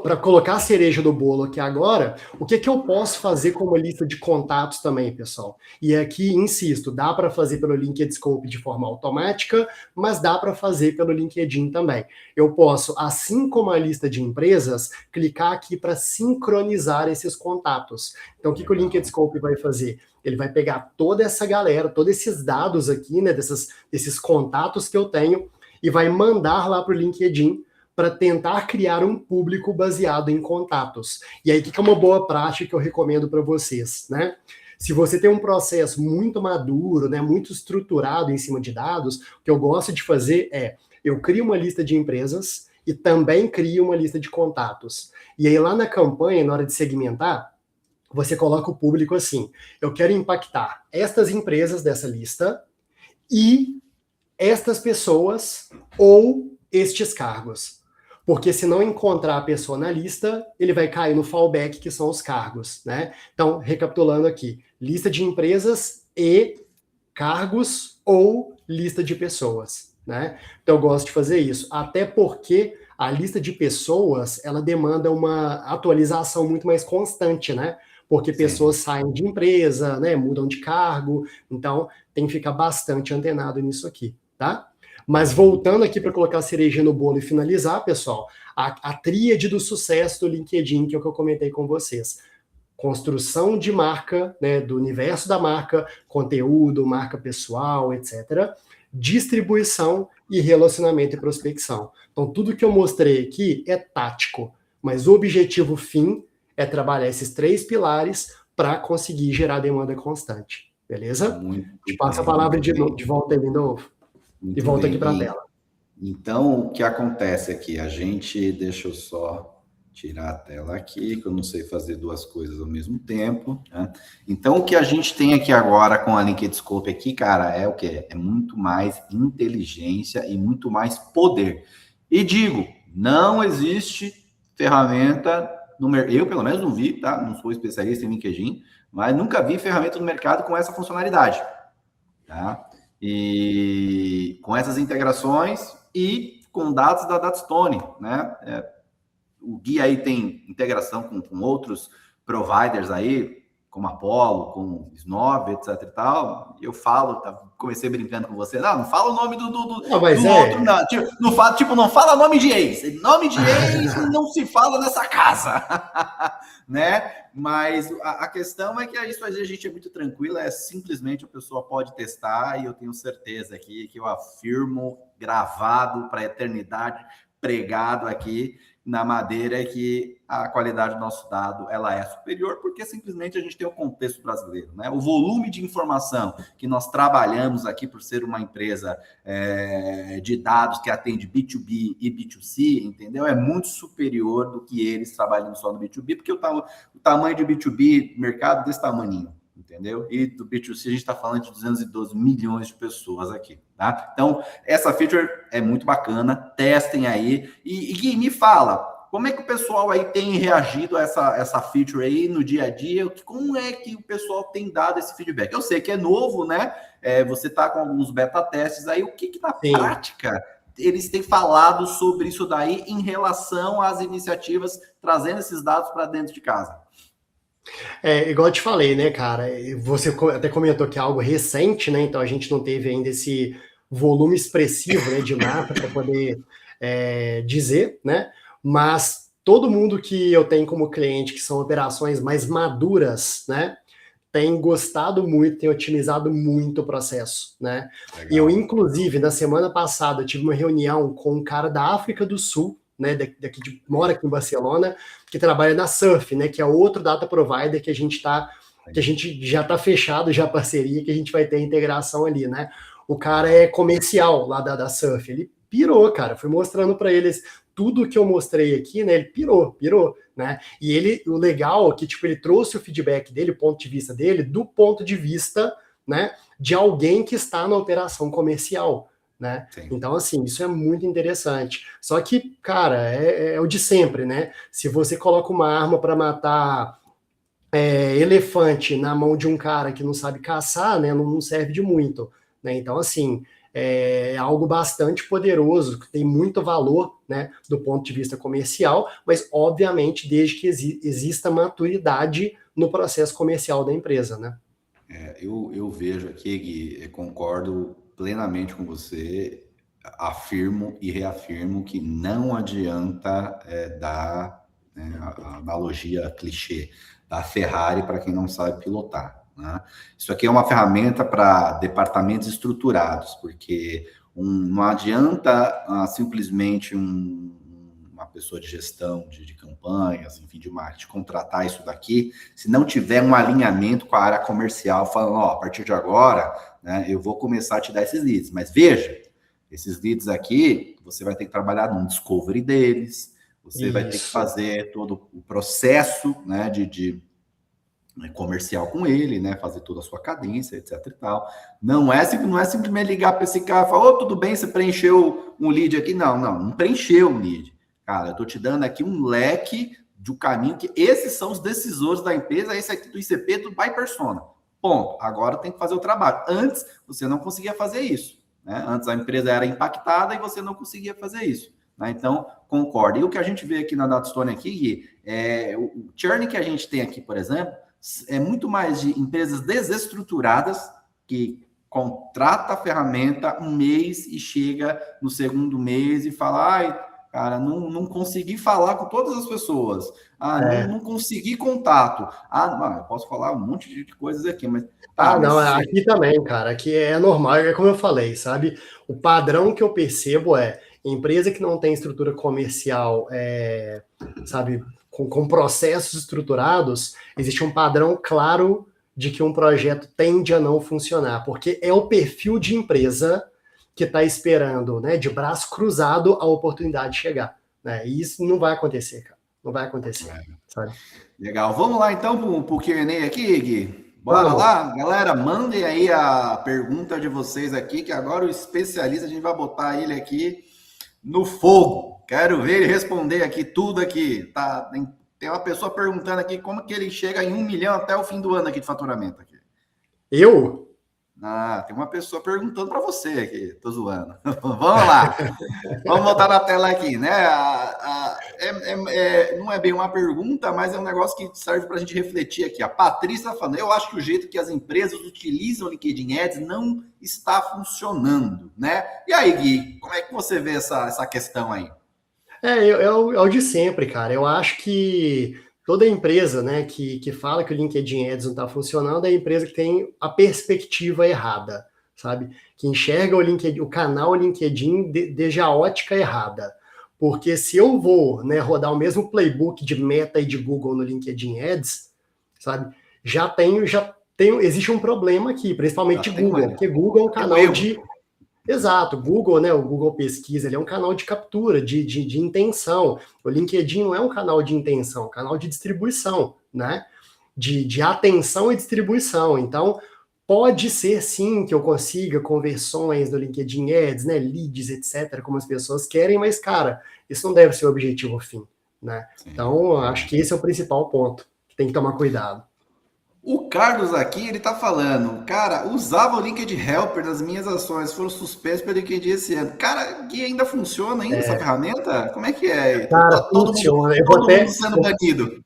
Speaker 2: para colocar a cereja do bolo aqui agora, o que eu posso fazer com uma lista de contatos também, pessoal? E aqui, insisto, dá para fazer pelo LinkedIn Scope de forma automática, mas dá para fazer pelo LinkedIn também. Eu posso, assim como a lista de empresas, clicar aqui para sincronizar esses contatos. Então, o que o LinkedIn Scope vai fazer? Ele vai pegar toda essa galera, todos esses dados aqui, né, desses contatos que eu tenho, e vai mandar lá para o LinkedIn, para tentar criar um público baseado em contatos. E aí, o que é uma boa prática que eu recomendo para vocês, né? Se você tem um processo muito maduro, né, muito estruturado em cima de dados, o que eu gosto de fazer é, eu crio uma lista de empresas e também crio uma lista de contatos. E aí, lá na campanha, na hora de segmentar, você coloca o público assim, eu quero impactar estas empresas dessa lista e estas pessoas ou estes cargos. Porque se não encontrar a pessoa na lista, ele vai cair no fallback, que são os cargos, né? Então, recapitulando aqui, lista de empresas e cargos ou lista de pessoas, né? Então, eu gosto de fazer isso, até porque a lista de pessoas, ela demanda uma atualização muito mais constante, né? Porque pessoas saem de empresa, né? Mudam de cargo, então tem que ficar bastante antenado nisso aqui, tá? Mas voltando aqui para colocar a cereja no bolo e finalizar, pessoal, a tríade do sucesso do LinkedIn, que é o que eu comentei com vocês. Construção de marca, né, do universo da marca, conteúdo, marca pessoal, etc. Distribuição e relacionamento e prospecção. Então, tudo que eu mostrei aqui é tático, mas o objetivo fim é trabalhar esses 3 pilares para conseguir gerar demanda constante. Beleza? Te passo a palavra de volta aí, de novo.
Speaker 1: Muito
Speaker 2: e volta
Speaker 1: bem.
Speaker 2: Aqui para a tela.
Speaker 1: Então, o que acontece aqui? Deixa eu só tirar a tela aqui, que eu não sei fazer 2 coisas ao mesmo tempo, né? Então, o que a gente tem aqui agora com a LinkedIn Scope aqui, cara, é o quê? É muito mais inteligência e muito mais poder. E digo, não existe ferramenta, eu pelo menos não vi, tá? Não sou especialista em LinkedIn, mas nunca vi ferramenta no mercado com essa funcionalidade. tá? E com essas integrações e com dados da Datastone, né? O Gui aí tem integração com outros providers aí, como Apollo, com Snov, etc e tal. Eu falo, comecei brincando com você, não fala o nome
Speaker 2: Não, mas
Speaker 1: do outro, não. Não fala nome de ex. Nome de ex não se fala nessa casa, né? Mas a questão é que isso a gente é muito tranquilo, é simplesmente a pessoa pode testar e eu tenho certeza aqui que eu afirmo, gravado para a eternidade, pregado aqui na madeira, é que a qualidade do nosso dado ela é superior porque simplesmente a gente tem o contexto brasileiro, né? O volume de informação que nós trabalhamos aqui por ser uma empresa de dados que atende B2B e B2C, entendeu? É muito superior do que eles trabalhando só no B2B, porque o tamanho de B2B, mercado desse tamanho, entendeu? E do B2C a gente está falando de 212 milhões de pessoas aqui, tá? Então, essa feature é muito bacana, testem aí. E Gui, me fala, como é que o pessoal aí tem reagido a essa feature aí no dia a dia? Como é que o pessoal tem dado esse feedback? Eu sei que é novo, né? Você está com alguns beta testes aí. O que na
Speaker 2: Sim.
Speaker 1: prática eles têm falado sobre isso daí em relação às iniciativas trazendo esses dados para dentro de casa?
Speaker 2: Igual eu te falei, né, cara? Você até comentou que é algo recente, né? Então a gente não teve ainda esse volume expressivo, né, de mapa para poder dizer, né? Mas todo mundo que eu tenho como cliente, que são operações mais maduras, né, tem gostado muito, tem otimizado muito o processo, né?
Speaker 1: Legal.
Speaker 2: Eu, inclusive, na semana passada, tive uma reunião com um cara da África do Sul, né, mora aqui em Barcelona, que trabalha na Surf, né, que é outro data provider que a gente já está fechado, já parceria, que a gente vai ter integração ali, né? O cara é comercial lá da Surf, ele pirou, cara, fui mostrando para eles tudo que eu mostrei aqui, né, ele pirou, né? E o legal é que, tipo, ele trouxe o feedback dele, o ponto de vista dele, do ponto de vista, né, de alguém que está na operação comercial, né?
Speaker 1: Sim.
Speaker 2: Então, assim, isso é muito interessante. Só que, cara, é o de sempre, né? Se você coloca uma arma para matar elefante na mão de um cara que não sabe caçar, né, não serve de muito, né? Então, assim, é algo bastante poderoso, que tem muito valor, né, do ponto de vista comercial, mas, obviamente, desde que exista maturidade no processo comercial da empresa, né?
Speaker 1: Eu vejo aqui, Gui, concordo plenamente com você, afirmo e reafirmo que não adianta dar, né, a analogia clichê da Ferrari para quem não sabe pilotar, né? Isso aqui é uma ferramenta para departamentos estruturados, porque não adianta simplesmente uma pessoa de gestão de campanhas, enfim, de marketing, contratar isso daqui, se não tiver um alinhamento com a área comercial, falando, ó, a partir de agora, né, eu vou começar a te dar esses leads. Mas veja, esses leads aqui, você vai ter que trabalhar no discovery deles, você vai ter que fazer todo o processo, né, de comercial com ele, né, fazer toda a sua cadência, etc e tal. Não é simplesmente ligar para esse cara e falar, ô, tudo bem, você preencheu um lead aqui? Não preencheu um lead. Cara, eu tô te dando aqui um leque de caminho que esses são os decisores da empresa, esse aqui do ICP, do by persona. Ponto. Agora tem que fazer o trabalho. Antes, você não conseguia fazer isso, né? Antes a empresa era impactada e você não conseguia fazer isso, né? Então, concordo. E o que a gente vê aqui na Datastone aqui, o churn que a gente tem aqui, por exemplo, é muito mais de empresas desestruturadas que contrata a ferramenta um mês e chega no segundo mês e fala, ai, cara, não consegui falar com todas as pessoas. Não consegui contato. Eu posso falar um monte de coisas aqui, mas...
Speaker 2: Não, aqui também, cara. Aqui é normal, é como eu falei, sabe? O padrão que eu percebo é empresa que não tem estrutura comercial, sabe, com processos estruturados, existe um padrão claro de que um projeto tende a não funcionar, porque é o perfil de empresa que está esperando, né, de braço cruzado, a oportunidade chegar, né? E isso não vai acontecer, cara. Não vai acontecer, sabe?
Speaker 1: Legal. Vamos lá, então, pro Q&A aqui, Gui? Bora lá? Galera, mandem aí a pergunta de vocês aqui, que agora o especialista, a gente vai botar ele aqui no fogo. Quero ver ele responder aqui tudo aqui. Tá? Tem uma pessoa perguntando aqui como que ele chega em 1 milhão até o fim do ano aqui de faturamento. Aqui.
Speaker 2: Eu?
Speaker 1: Tem uma pessoa perguntando para você aqui, tô zoando. Vamos lá, vamos voltar na tela aqui, né? Não é bem uma pergunta, mas é um negócio que serve para a gente refletir aqui. A Patrícia está falando, eu acho que o jeito que as empresas utilizam o LinkedIn Ads não está funcionando, né? E aí, Gui, como é que você vê essa questão aí?
Speaker 2: É o de sempre, cara. Eu acho que toda empresa, né, que fala que o LinkedIn Ads não está funcionando é a empresa que tem a perspectiva errada, sabe? Que enxerga o canal LinkedIn desde a ótica errada. Porque se eu vou, né, rodar o mesmo playbook de Meta e de Google no LinkedIn Ads, sabe? Existe um problema aqui, principalmente de Google, porque Google é um canal de... Exato, Google, né? O Google Pesquisa, ele é um canal de captura, de intenção. O LinkedIn não é um canal de intenção, é um canal de distribuição, né? De atenção e distribuição. Então, pode ser sim que eu consiga conversões no LinkedIn Ads, né? Leads, etc., como as pessoas querem, mas, cara, isso não deve ser o objetivo fim, né? Sim. Então, acho que esse é o principal ponto, que tem que tomar cuidado.
Speaker 1: O Carlos aqui, ele tá falando, cara, usava o LinkedIn Helper nas minhas ações, foram suspensos pelo LinkedIn esse ano. Cara, que ainda funciona ainda essa ferramenta? Como é que é?
Speaker 2: Cara, funciona.
Speaker 1: Todo mundo sendo banido.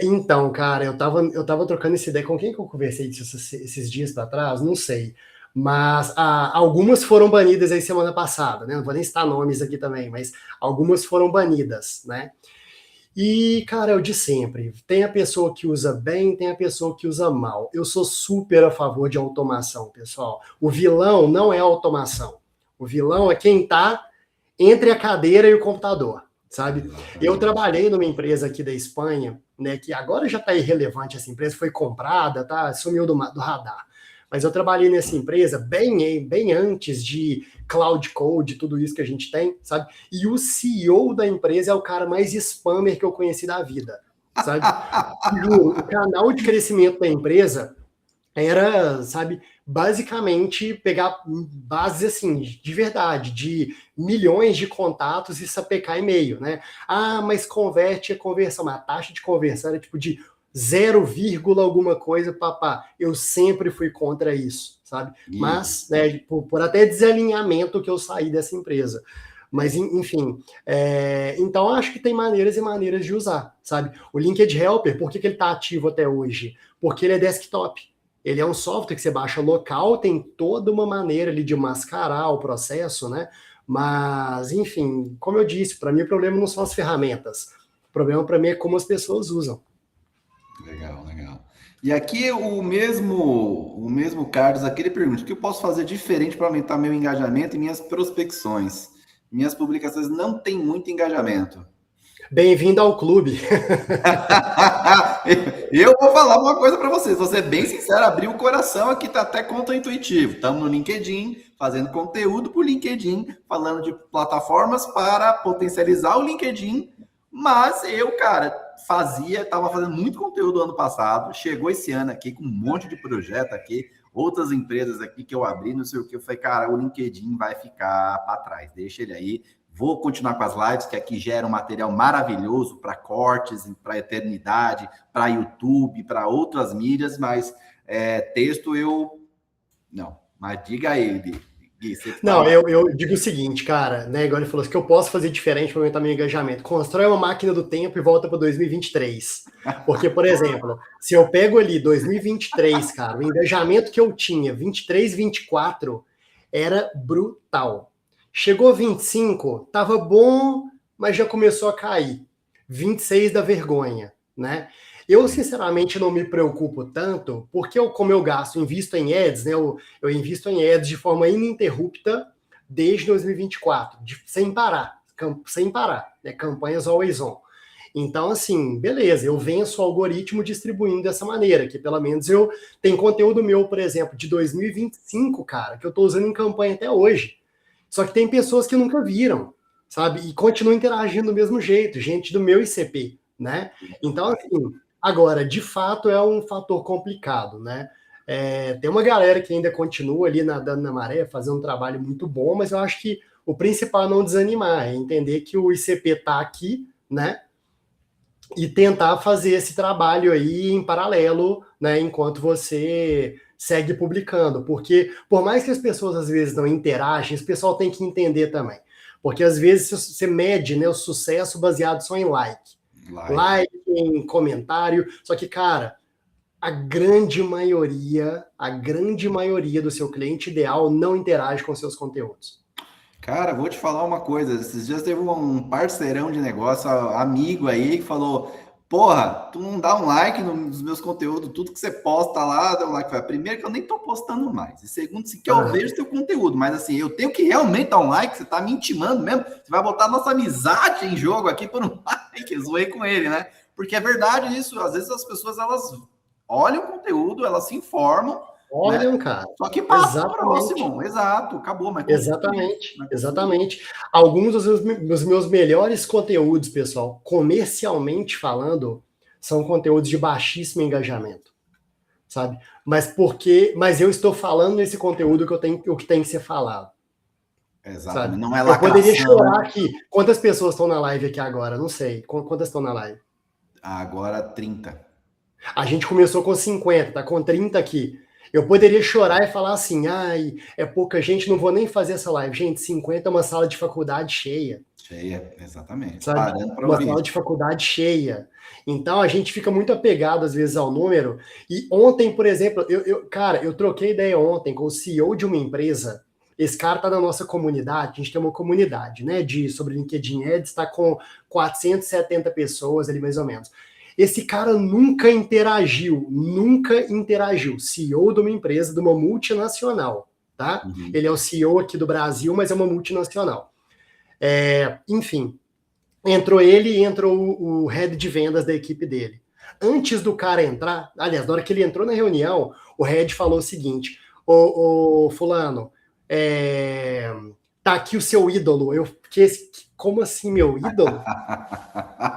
Speaker 2: Então, cara, eu tava trocando essa ideia com quem que eu conversei esses dias para trás, não sei. Mas algumas foram banidas aí semana passada, né? Não vou nem citar nomes aqui também, mas algumas foram banidas, né? E, cara, é o de sempre. Tem a pessoa que usa bem, tem a pessoa que usa mal. Eu sou super a favor de automação, pessoal. O vilão não é a automação. O vilão é quem tá entre a cadeira e o computador, sabe? Eu trabalhei numa empresa aqui da Espanha, né, que agora já está irrelevante essa empresa, foi comprada, tá, sumiu do radar. Mas eu trabalhei nessa empresa bem antes de Cloud Code, tudo isso que a gente tem, sabe? E o CEO da empresa é o cara mais spammer que eu conheci da vida, sabe? Juro, o canal de crescimento da empresa era, sabe, basicamente pegar bases assim, de verdade, de milhões de contatos e sapecar e-mail, né? Mas converte a conversão, mas a taxa de conversão era tipo de 0, alguma coisa, papá. Eu sempre fui contra isso, sabe? Mas, né, por até desalinhamento que eu saí dessa empresa. Mas, enfim, então acho que tem maneiras e maneiras de usar, sabe? O LinkedIn Helper, por que ele está ativo até hoje? Porque ele é desktop. Ele é um software que você baixa local, tem toda uma maneira ali de mascarar o processo, né? Mas, enfim, como eu disse, para mim o problema não são as ferramentas. O problema para mim é como as pessoas usam.
Speaker 1: Legal. E aqui o mesmo Carlos aqui, ele pergunta: o que eu posso fazer diferente para aumentar meu engajamento e minhas prospecções? Minhas publicações não têm muito engajamento.
Speaker 2: Bem-vindo ao clube.
Speaker 1: Eu vou falar uma coisa para vocês, vou ser bem sincero, abrir o coração aqui, tá até contra-intuitivo. Estamos no LinkedIn, fazendo conteúdo para o LinkedIn, falando de plataformas para potencializar o LinkedIn, mas eu, cara, estava fazendo muito conteúdo ano passado, chegou esse ano aqui com um monte de projeto aqui, outras empresas aqui que eu abri, não sei o que, eu falei, cara, o LinkedIn vai ficar para trás, deixa ele aí. Vou continuar com as lives, que aqui gera um material maravilhoso para cortes, para eternidade, para YouTube, para outras mídias, mas texto eu... Não, mas diga aí, Gui.
Speaker 2: Não, eu digo o seguinte, cara, né? Agora ele falou assim, que eu posso fazer diferente para aumentar meu engajamento. Constrói uma máquina do tempo e volta para 2023. Porque, por exemplo, se eu pego ali 2023, cara, o engajamento que eu tinha, 23, 24, era brutal. Chegou 25, tava bom, mas já começou a cair. 26 da vergonha, né? Eu, sinceramente, não me preocupo tanto, porque como eu invisto em ads, né? Eu invisto em ads de forma ininterrupta desde 2024, sem parar, né? Campanhas always on. Então, assim, beleza, eu venço o algoritmo distribuindo dessa maneira, que pelo menos eu tenho conteúdo meu, por exemplo, de 2025, cara, que eu tô usando em campanha até hoje. Só que tem pessoas que nunca viram, sabe? E continuam interagindo do mesmo jeito, gente do meu ICP, né? Então, assim, agora, de fato, é um fator complicado, né? Tem uma galera que ainda continua ali nadando na maré, fazendo um trabalho muito bom, mas eu acho que o principal é não desanimar, é entender que o ICP está aqui, né? E tentar fazer esse trabalho aí em paralelo, né? Enquanto você segue publicando, porque por mais que as pessoas às vezes não interagem, esse pessoal tem que entender também. Porque às vezes você mede, né, o sucesso baseado só em like, em comentário. Só que, cara, a grande maioria do seu cliente ideal não interage com seus conteúdos.
Speaker 1: Cara, vou te falar uma coisa. Esses dias teve um parceirão de negócio, amigo aí, que falou: Porra, tu não dá um like nos meus conteúdos, tudo que você posta lá, dá um like. Primeiro, que eu nem tô postando mais. E segundo, se que eu vejo teu conteúdo, mas assim, eu tenho que realmente dar um like, você tá me intimando mesmo. Você vai botar nossa amizade em jogo aqui por um like, eu zoei com ele, né? Porque é verdade isso. Às vezes as pessoas elas olham o conteúdo, elas se informam.
Speaker 2: Olham,
Speaker 1: Né?
Speaker 2: cara.
Speaker 1: Só que passa o próximo, exato, acabou. Mas
Speaker 2: exatamente. Alguns dos meus melhores conteúdos, pessoal, comercialmente falando, são conteúdos de baixíssimo engajamento, sabe? Mas eu estou falando nesse conteúdo o que tem que ser falado.
Speaker 1: Exatamente,
Speaker 2: sabe?
Speaker 1: Não é lacração.
Speaker 2: Eu poderia chorar aqui. Quantas pessoas estão na live aqui agora? Não sei. Quantas estão na live?
Speaker 1: Agora 30.
Speaker 2: A gente começou com 50, tá com 30 aqui. Eu poderia chorar e falar assim, ai, é pouca gente, não vou nem fazer essa live. Gente, 50 é uma sala de faculdade cheia.
Speaker 1: Cheia, exatamente.
Speaker 2: Sabe? Uma sala de faculdade cheia. Então, a gente fica muito apegado, às vezes, ao número. E ontem, por exemplo, eu troquei ideia ontem com o CEO de uma empresa. Esse cara está na nossa comunidade, a gente tem uma comunidade, né, sobre LinkedIn Ads, está com 470 pessoas ali, mais ou menos. Esse cara nunca interagiu. CEO de uma empresa, de uma multinacional, tá?
Speaker 1: Uhum.
Speaker 2: Ele é o CEO aqui do Brasil, mas é uma multinacional. Enfim, entrou ele e entrou o head de vendas da equipe dele. Antes do cara entrar, aliás, na hora que ele entrou na reunião, o head falou o seguinte, ô fulano, tá aqui o seu ídolo. Eu fiquei, como assim, meu ídolo?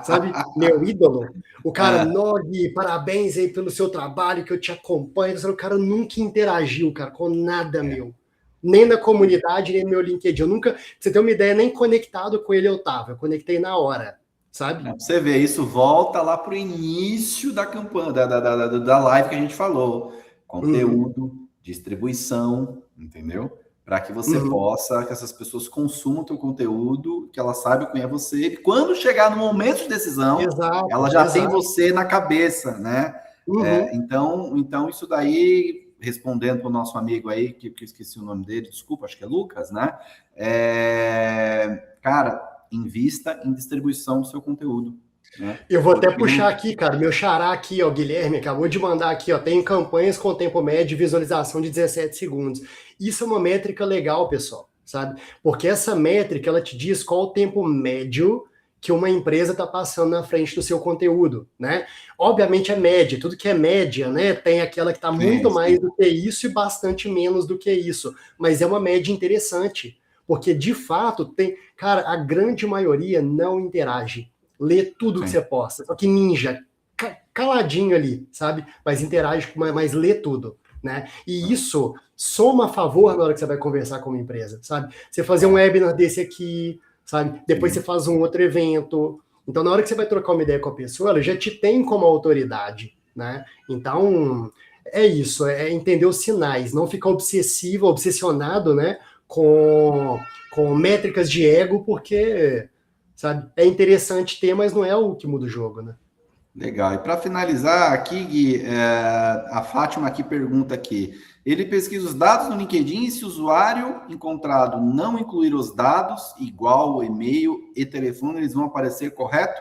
Speaker 2: Sabe? Meu ídolo. O cara, Nog, parabéns aí pelo seu trabalho, que eu te acompanho. O cara nunca interagiu, cara, com nada meu. Nem na comunidade, nem no meu LinkedIn. Eu nunca, pra você ter uma ideia, nem conectado com ele eu tava. Eu conectei na hora, sabe?
Speaker 1: Você vê, isso volta lá pro início da campanha, da live que a gente falou. Conteúdo, distribuição, entendeu? Para que você possa, que essas pessoas consumam o teu conteúdo, que elas saibam quem é você. E quando chegar no momento de decisão, ela já tem você na cabeça, né? Então, isso daí, respondendo para o nosso amigo aí, que eu esqueci o nome dele, desculpa, acho que é Lucas, né? Cara, invista em distribuição do seu conteúdo. Né?
Speaker 2: Eu vou até puxar aqui, cara, meu xará aqui, ó, Guilherme, acabou de mandar aqui, ó, tem campanhas com tempo médio de visualização de 17 segundos. Isso é uma métrica legal, pessoal, sabe? Porque essa métrica, ela te diz qual o tempo médio que uma empresa está passando na frente do seu conteúdo, né? Obviamente é média, tudo que é média, né? Tem aquela que está muito mais do que isso e bastante menos do que isso, mas é uma média interessante, porque de fato tem, cara, a grande maioria não interage. Lê tudo que você posta, só que ninja, caladinho ali, sabe? Mas interage, mas lê tudo, né? E isso soma a favor na hora que você vai conversar com uma empresa, sabe? Você fazer um webinar desse aqui, sabe? Depois você faz um outro evento. Então, na hora que você vai trocar uma ideia com a pessoa, ela já te tem como autoridade, né? Então, é isso, é entender os sinais, não ficar obsessionado, né? Com métricas de ego, porque... sabe? É interessante ter, mas não é o que muda o jogo, né?
Speaker 1: Legal. E para finalizar aqui, Gui, a Fátima aqui pergunta aqui. Ele pesquisa os dados no LinkedIn e se o usuário encontrado não incluir os dados, igual o e-mail e telefone, eles vão aparecer correto?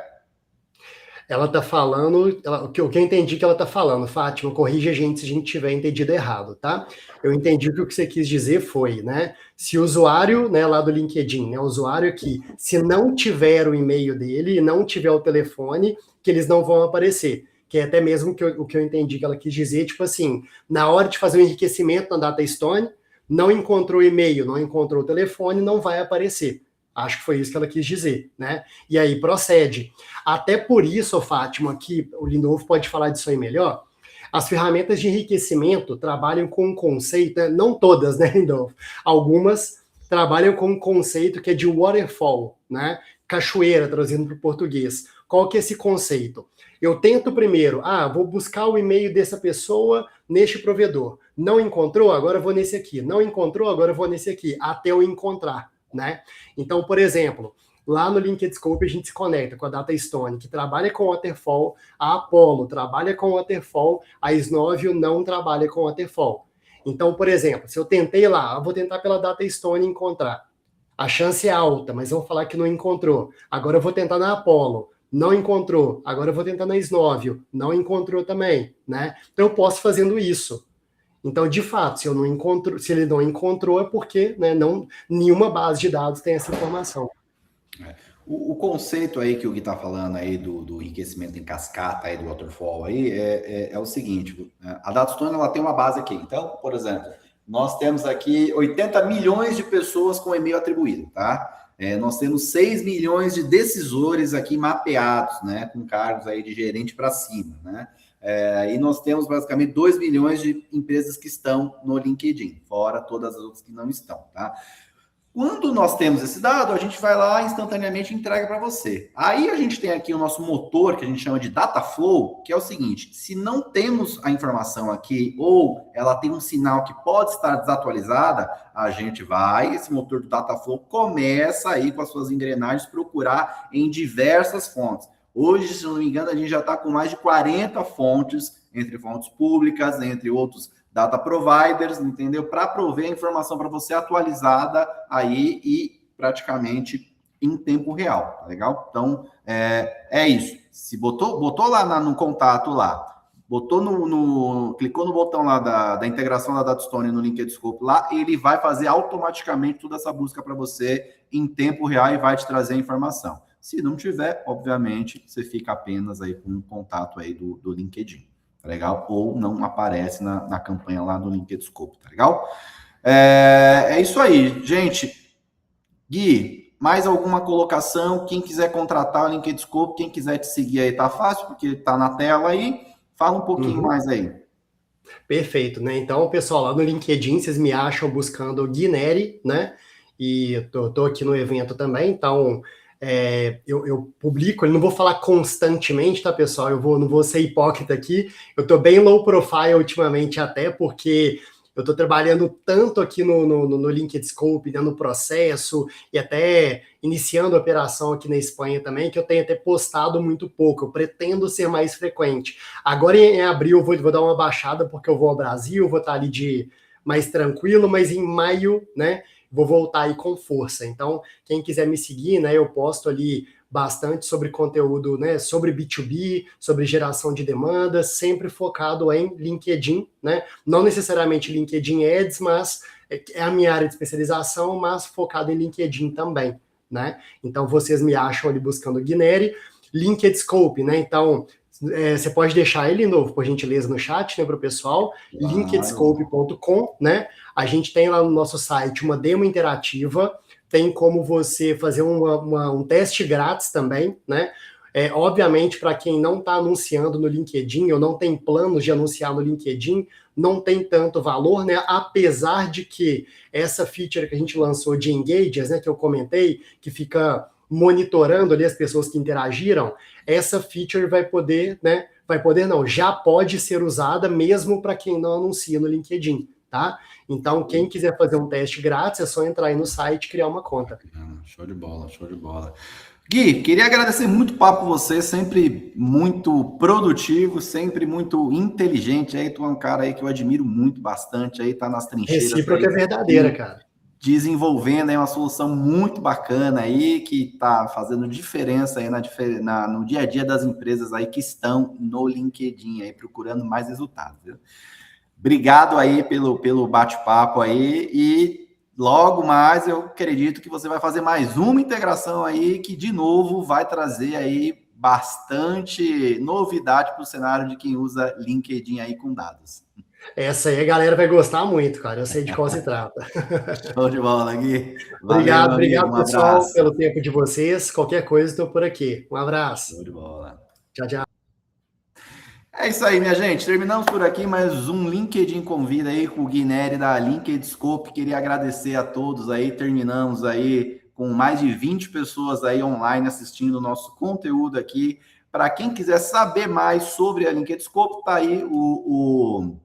Speaker 2: Ela tá falando, o que eu entendi que ela tá falando, Fátima, corrija a gente se a gente tiver entendido errado, tá? Eu entendi que o que você quis dizer foi, né, se o usuário, né, lá do LinkedIn, né, o usuário aqui, se não tiver o e-mail dele e não tiver o telefone, que eles não vão aparecer, que é até mesmo o que eu entendi que ela quis dizer, tipo assim, na hora de fazer o enriquecimento na DataStone, não encontrou o e-mail, não encontrou o telefone, não vai aparecer. Acho que foi isso que ela quis dizer, né? E aí procede. Até por isso, Fátima, que o Lindolfo pode falar disso aí melhor, as ferramentas de enriquecimento trabalham com um conceito, né? Não todas, né, Lindolfo? Algumas trabalham com um conceito que é de waterfall, né? cachoeira, traduzindo para o português. Qual que é esse conceito? Eu tento primeiro, vou buscar o e-mail dessa pessoa neste provedor. Não encontrou? Agora eu vou nesse aqui. Não encontrou? Agora eu vou nesse aqui, até eu encontrar, né? Então, por exemplo, lá no LinkedScope a gente se conecta com a DataStone, que trabalha com Waterfall, a Apollo trabalha com Waterfall, a Snovio não trabalha com Waterfall. Então, por exemplo, se eu tentei lá, eu vou tentar pela DataStone encontrar. A chance é alta, mas eu vou falar que não encontrou. Agora eu vou tentar na Apollo. Não encontrou. Agora eu vou tentar na Snovio. Não encontrou também, né? Então eu posso fazendo isso. Então, de fato, se ele não encontrou, é porque, né, nenhuma base de dados tem essa informação.
Speaker 1: O conceito aí que o Gui está falando aí do enriquecimento em cascata aí do waterfall aí é o seguinte: a DataStone ela tem uma base aqui. Então, por exemplo, nós temos aqui 80 milhões de pessoas com e-mail atribuído, tá? Nós temos 6 milhões de decisores aqui mapeados, né? Com cargos aí de gerente para cima, né? E nós temos basicamente 2 milhões de empresas que estão no LinkedIn, fora todas as outras que não estão, tá? Quando nós temos esse dado, a gente vai lá instantaneamente e entrega para você. Aí a gente tem aqui o nosso motor, que a gente chama de Dataflow, que é o seguinte: se não temos a informação aqui, ou ela tem um sinal que pode estar desatualizada, a gente vai, esse motor do Dataflow começa aí com as suas engrenagens procurar em diversas fontes. Hoje, se não me engano, a gente já está com mais de 40 fontes, entre fontes públicas, entre outros data providers, entendeu? Para prover a informação para você atualizada aí e praticamente em tempo real, tá legal? Então, é isso. Se botou lá no contato lá, clicou no botão lá da integração da DataStone no LinkedScope lá, ele vai fazer automaticamente toda essa busca para você em tempo real e vai te trazer a informação. Se não tiver, obviamente, você fica apenas aí com um contato aí do LinkedIn. Tá legal? Ou não aparece na campanha lá do LinkedScope, tá legal? É isso aí, gente. Gui, mais alguma colocação? Quem quiser contratar o LinkedScope, quem quiser te seguir aí, tá fácil, porque tá na tela aí. Fala um pouquinho mais aí.
Speaker 2: Perfeito, né? Então, pessoal, lá no LinkedIn, vocês me acham buscando o Gui Neri, né? E tô aqui no evento também, então... eu publico, eu não vou falar constantemente, tá, pessoal? Não vou ser hipócrita aqui. Eu tô bem low profile ultimamente, até porque eu tô trabalhando tanto aqui no LinkedScope, né, no processo, e até iniciando a operação aqui na Espanha também, que eu tenho até postado muito pouco. Eu pretendo ser mais frequente. Agora em abril eu vou dar uma baixada, porque eu vou ao Brasil, vou estar ali mais tranquilo, mas em maio, né? Vou voltar aí com força. Então, quem quiser me seguir, né, eu posto ali bastante sobre conteúdo, né, sobre B2B, sobre geração de demandas, sempre focado em LinkedIn, né? Não necessariamente LinkedIn Ads, mas é a minha área de especialização, mas focado em LinkedIn também, né? Então, vocês me acham ali buscando Guineri, LinkedScope, né? Então, você pode deixar ele novo, por gentileza, no chat, né, para o pessoal, claro. LinkedScope.com, né? A gente tem lá no nosso site uma demo interativa, tem como você fazer um teste grátis também, né? Obviamente, para quem não está anunciando no LinkedIn ou não tem planos de anunciar no LinkedIn, não tem tanto valor, né? Apesar de que essa feature que a gente lançou de Engagers, né, que eu comentei, que fica monitorando ali as pessoas que interagiram, essa feature já pode ser usada mesmo para quem não anuncia no LinkedIn, tá? Então, quem quiser fazer um teste grátis, é só entrar aí no site e criar uma conta.
Speaker 1: Show de bola, show de bola. Gui, queria agradecer muito o papo você, sempre muito produtivo, sempre muito inteligente. Aí tu é um cara aí que eu admiro muito, bastante, aí tá nas trincheiras.
Speaker 2: Recíproca é verdadeira, cara.
Speaker 1: Desenvolvendo aí uma solução muito bacana aí, que está fazendo diferença aí no dia a dia das empresas aí que estão no LinkedIn aí, procurando mais resultados, viu? Obrigado aí pelo bate-papo aí, e logo mais eu acredito que você vai fazer mais uma integração aí, que de novo vai trazer aí bastante novidade para o cenário de quem usa LinkedIn aí com dados.
Speaker 2: Essa aí a galera vai gostar muito, cara. Eu sei de qual se trata.
Speaker 1: Show de bola, Gui.
Speaker 2: Valeu, obrigado, pessoal, pelo tempo de vocês. Qualquer coisa, estou por aqui. Um abraço.
Speaker 1: Show de bola.
Speaker 2: Tchau, tchau.
Speaker 1: É isso aí, minha gente. Terminamos por aqui mais um LinkedIn Convida aí com o Gui Neri da LinkedScope. Queria agradecer a todos aí. Terminamos aí com com mais de 20 pessoas aí online assistindo o nosso conteúdo aqui. Para quem quiser saber mais sobre a LinkedScope, tá aí o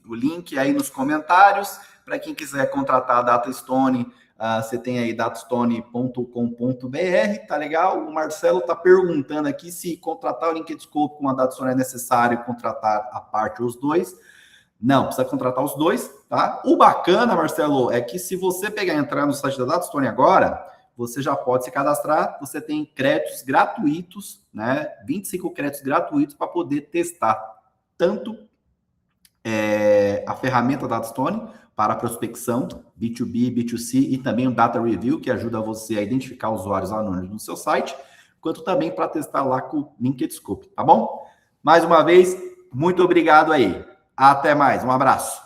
Speaker 1: link aí nos comentários. Para quem quiser contratar a DataStone, você tem aí datastone.com.br, tá legal? O Marcelo tá perguntando aqui se contratar o LinkedScope com a DataStone é necessário contratar a parte os dois. Não, precisa contratar os dois, tá? O bacana, Marcelo, é que se você pegar e entrar no site da DataStone agora, você já pode se cadastrar, você tem créditos gratuitos, né? 25 créditos gratuitos para poder testar tanto a ferramenta DataStone para prospecção, B2B, B2C e também o Data Review, que ajuda você a identificar usuários anônimos no seu site, quanto também para testar lá com o LinkedScope, tá bom? Mais uma vez, muito obrigado aí. Até mais, um abraço.